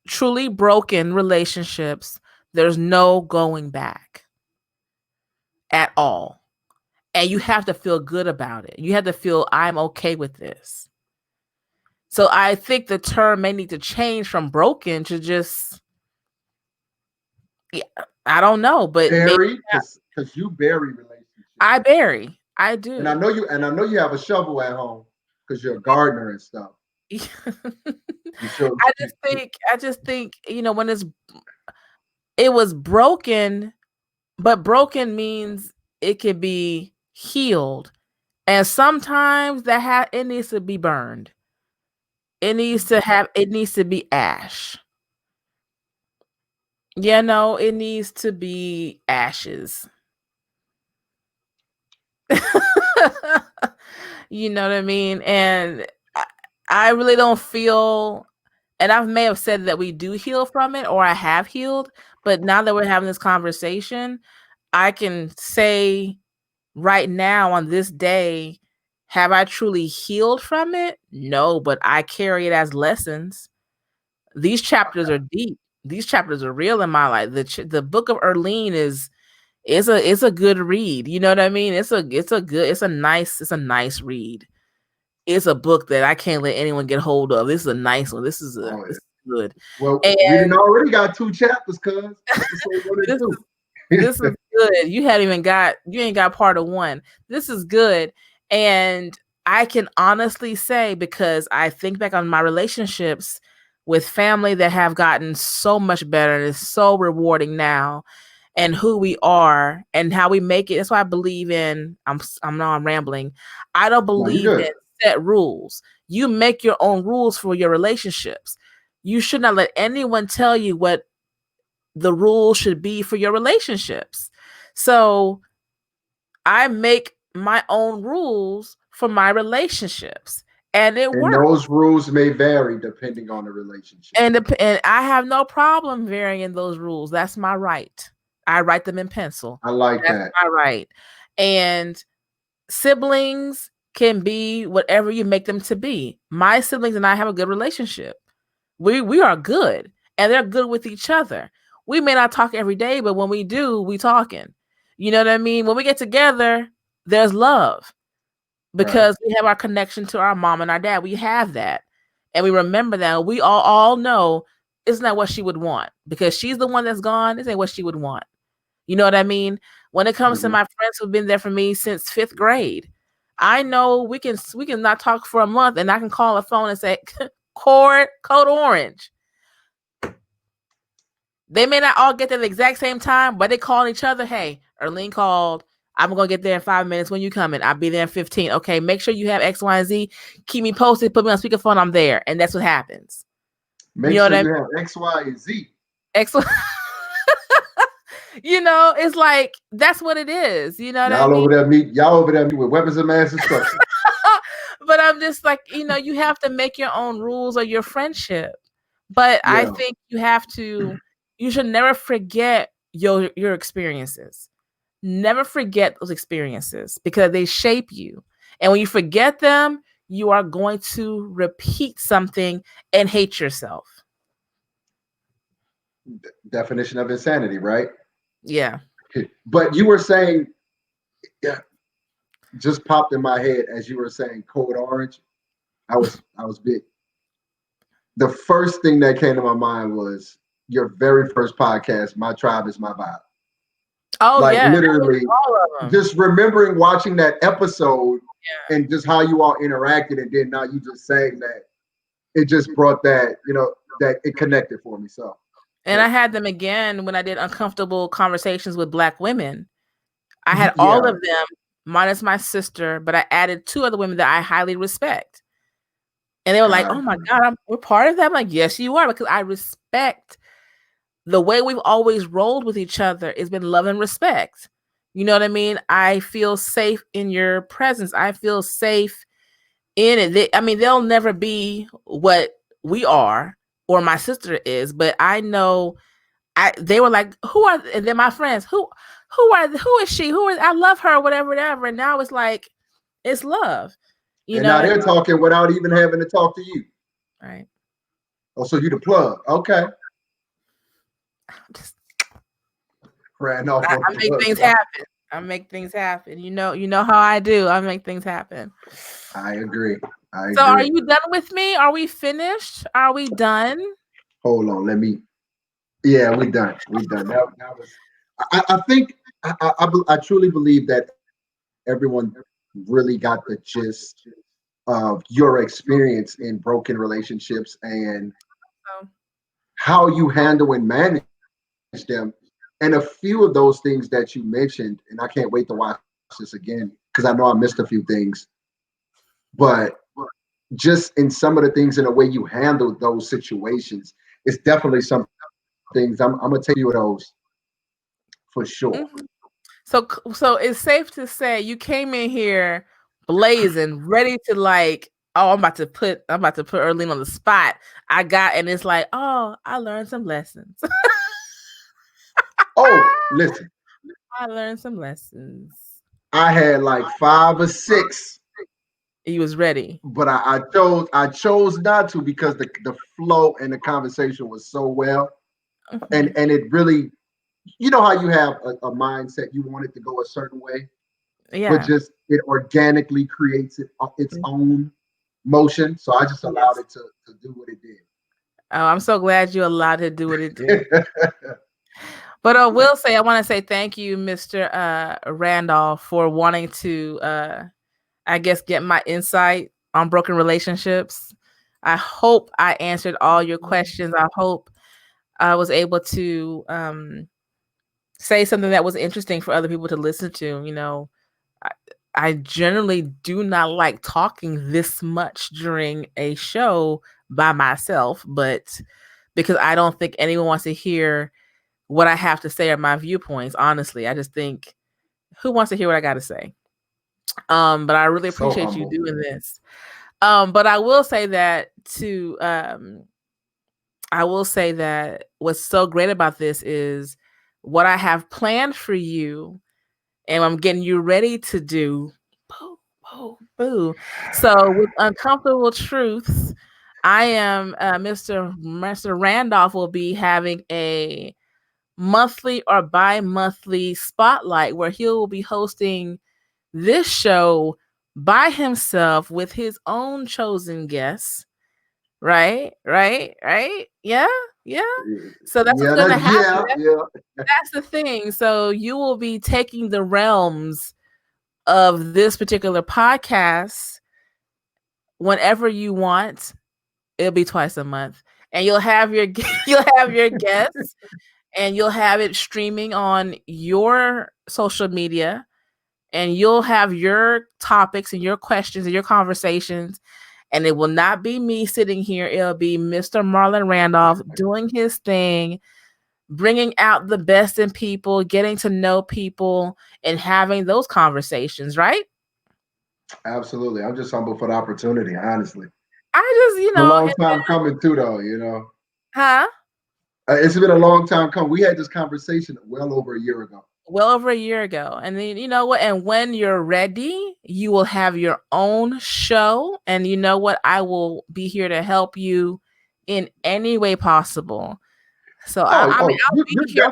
truly broken relationships, there's no going back at all. And you have to feel good about it. You have to feel, I'm okay with this. So I think the term may need to change from broken to just, I don't know, but bury, because you bury relationships. I bury. I do. And I know you have a shovel at home because you're a gardener and stuff. I just think, when it was broken, but broken means it can be healed. And sometimes it needs to be burned. It needs to be ash. It needs to be ashes. You know what I mean? And I really don't feel And I may have said that we do heal from it, or I have healed, but now that we're having this conversation, I can say right now on this day, have I truly healed from it? No, but I carry it as lessons. These chapters are deep. These chapters are real in my life. The book of Erlene is a good read. You know what I mean? It's a nice read. It's a book that I can't let anyone get hold of. This is a nice one. This is good. Well, and we didn't already got 2 chapters, cuz. Episode 1 and 2. This is good. You ain't got part of 1. This is good. And I can honestly say, because I think back on my relationships with family that have gotten so much better and it's so rewarding now, and who we are and how we make it. That's why I believe in, I'm rambling. I don't believe in set rules. You make your own rules for your relationships. You should not let anyone tell you what the rules should be for your relationships. So I make my own rules for my relationships. And it works. Those rules may vary depending on the relationship. And I have no problem varying those rules. That's my right. I write them in pencil. I like that. That's my right. And siblings can be whatever you make them to be. My siblings and I have a good relationship. We are good, and they're good with each other. We may not talk every day, but when we do, we talking. You know what I mean? When we get together, there's love because we have our connection to our mom and our dad. We have that, and we remember that. We all know it's not what she would want, because she's the one that's gone. This ain't what she would want. You know what I mean? When it comes to my friends who've been there for me since 5th grade, I know we can not talk for a month, and I can call a phone and say, Code Orange. They may not all get there at the exact same time, but they call each other. Hey, Erlene called. I'm going to get there in 5 minutes. When you coming? I'll be there in 15. Okay, make sure you have X, Y, and Z. Keep me posted. Put me on speakerphone. I'm there. And that's what happens. Make sure you have X, Y, and Z. X, Y. You know, it's like, that's what it is. You know what I mean? Y'all over there with weapons of mass destruction. But I'm just like, you have to make your own rules of your friendship. But I think you should never forget your experiences. Never forget those experiences, because they shape you. And when you forget them, you are going to repeat something and hate yourself. Definition of insanity, right? Yeah. But you were saying, just popped in my head as you were saying Code Orange. I was big. The first thing that came to my mind was your very first podcast, My Tribe Is My Vibe. Oh, like, yeah. Literally, just remembering watching that episode and just how you all interacted, and then now you just saying that, it just brought that, that it connected for me. So. And I had them again when I did Uncomfortable Conversations with Black Women. I had all of them, minus my sister, but I added 2 other women that I highly respect. And they were like, oh my God, we're part of that. I'm like, yes, you are, because I respect the way we've always rolled with each other. It's been love and respect. You know what I mean? I feel safe in your presence. I feel safe in it. They'll never be what we are or my sister is, but I know they were like, and then my friends, who is she? I love her, whatever. And now it's like, it's love. And now they're talking without even having to talk to you. Right. Oh, so you the plug. Okay. Randolph. I make things happen. I make things happen. You know how I do. I make things happen. I agree. So are you done with me? Are we finished? Are we done? Hold on. Yeah, we done. That was, I think, I truly believe that everyone really got the gist of your experience in broken relationships and how you handle and manage them. And a few of those things that you mentioned, and I can't wait to watch this again, because I know I missed a few things, but just in some of the things in the way you handled those situations, it's definitely some things I'm gonna take you of those for sure. Mm-hmm. So it's safe to say you came in here blazing, ready to Oh, I'm about to put Earlene on the spot. And it's like, oh, I learned some lessons. Oh, listen. I learned some lessons. I had like 5 or 6. He was ready. But I chose not to because the flow and the conversation was so well. And it really, you know how you have a mindset, you want it to go a certain way, but just it organically creates its own motion. So I just allowed it to do what it did. Oh, I'm so glad you allowed it to do what it did. But I will say, I want to say thank you, Mr. Randolph, for wanting to, I guess, get my insight on broken relationships. I hope I answered all your questions. I hope I was able to say something that was interesting for other people to listen to. You know, I generally do not like talking this much during a show by myself, but because I don't think anyone wants to hear what I have to say or my viewpoints. Honestly, I just think, who wants to hear what I got to say? But I really appreciate you doing this. But I will say that what's so great about this is what I have planned for you, and I'm getting you ready to do. Boo, boo, boo. So with Uncomfortable Truths, I am Mr. Randolph will be having a monthly or bi-monthly spotlight where he will be hosting this show by himself with his own chosen guests. Right? Yeah. So that's what's going to happen. That's the thing. So you will be taking the realms of this particular podcast whenever you want. It'll be twice a month, and you'll have your guests, and you'll have it streaming on your social media, and you'll have your topics and your questions and your conversations. And it will not be me sitting here. It'll be Mr. Marlon Randolph doing his thing, bringing out the best in people, getting to know people, and having those conversations, right? Absolutely. I'm just humble for the opportunity, honestly. I just, a long time coming too, though, Huh? It's been a long time coming. We had this conversation well over a year ago. And then, you know what? And when you're ready, you will have your own show. And you know what? I will be here to help you in any way possible. So I'll be here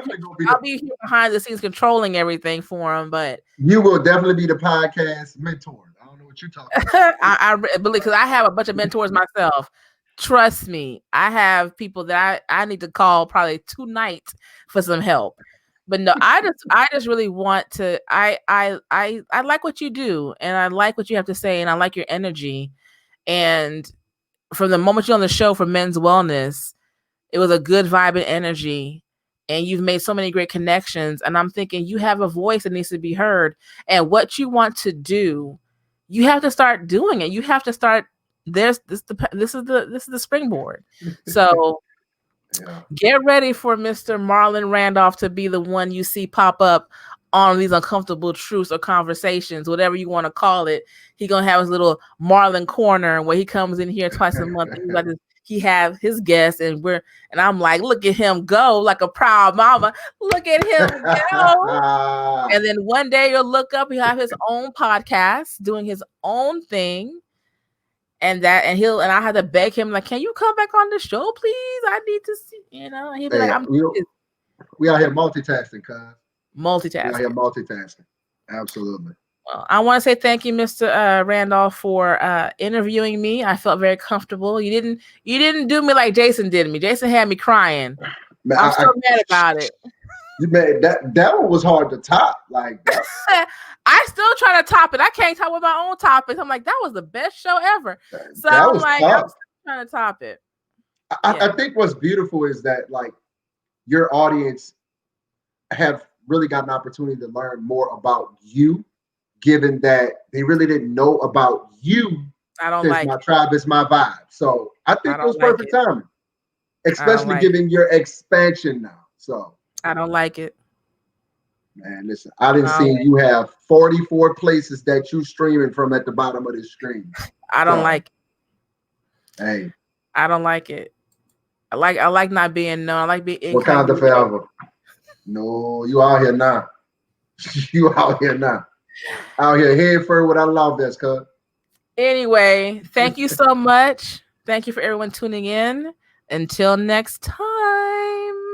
behind the scenes controlling everything for him. But you will definitely be the podcast mentor. I don't know what you're talking about. I believe, because I have a bunch of mentors myself. Trust me, I have people that I need to call probably tonight for some help. But no, I just really want to. I like what you do, and I like what you have to say, and I like your energy. And from the moment you're on the show for Men's Wellness, it was a good vibe and energy, and you've made so many great connections. And I'm thinking you have a voice that needs to be heard, and what you want to do, you have to start doing it. You have to start. This is the springboard. So. Get ready for Mr. Marlon Randolph to be the one you see pop up on these Uncomfortable Truths or Conversations, whatever you want to call it. He's gonna have his little Marlon corner where he comes in here twice a month. He have his guests, and I'm like, look at him go like a proud mama. Look at him go. And then one day you'll look up, he'll have his own podcast doing his own thing. And I had to beg him, like, can you come back on the show, please? I need to see, and he'd be like, we out here multitasking, cuz. Multitasking. We out here multitasking. Absolutely. Well, I want to say thank you, Mr. Randolph, for interviewing me. I felt very comfortable. You didn't do me like Jason did me. Jason had me crying. Man, I'm so mad about it. You made that one was hard to top. Like I still try to top it. I can't top with my own topics. I'm like, that was the best show ever. So I'm like, tough. I'm still trying to top it. I think what's beautiful is that, like, your audience have really got an opportunity to learn more about you, given that they really didn't know about you. I don't like My tribe is my vibe. So I think it was perfect timing, especially given your expansion now. So I don't like it. Man, listen, I didn't see you have 44 places that you streaming from at the bottom of this screen. I don't like it. Hey, I don't like it. I like not being known. I like being Wakanda forever. No, you out here now. You out here now. Out here head first without a law vest, cuz. Anyway, thank you so much. Thank you for everyone tuning in. Until next time.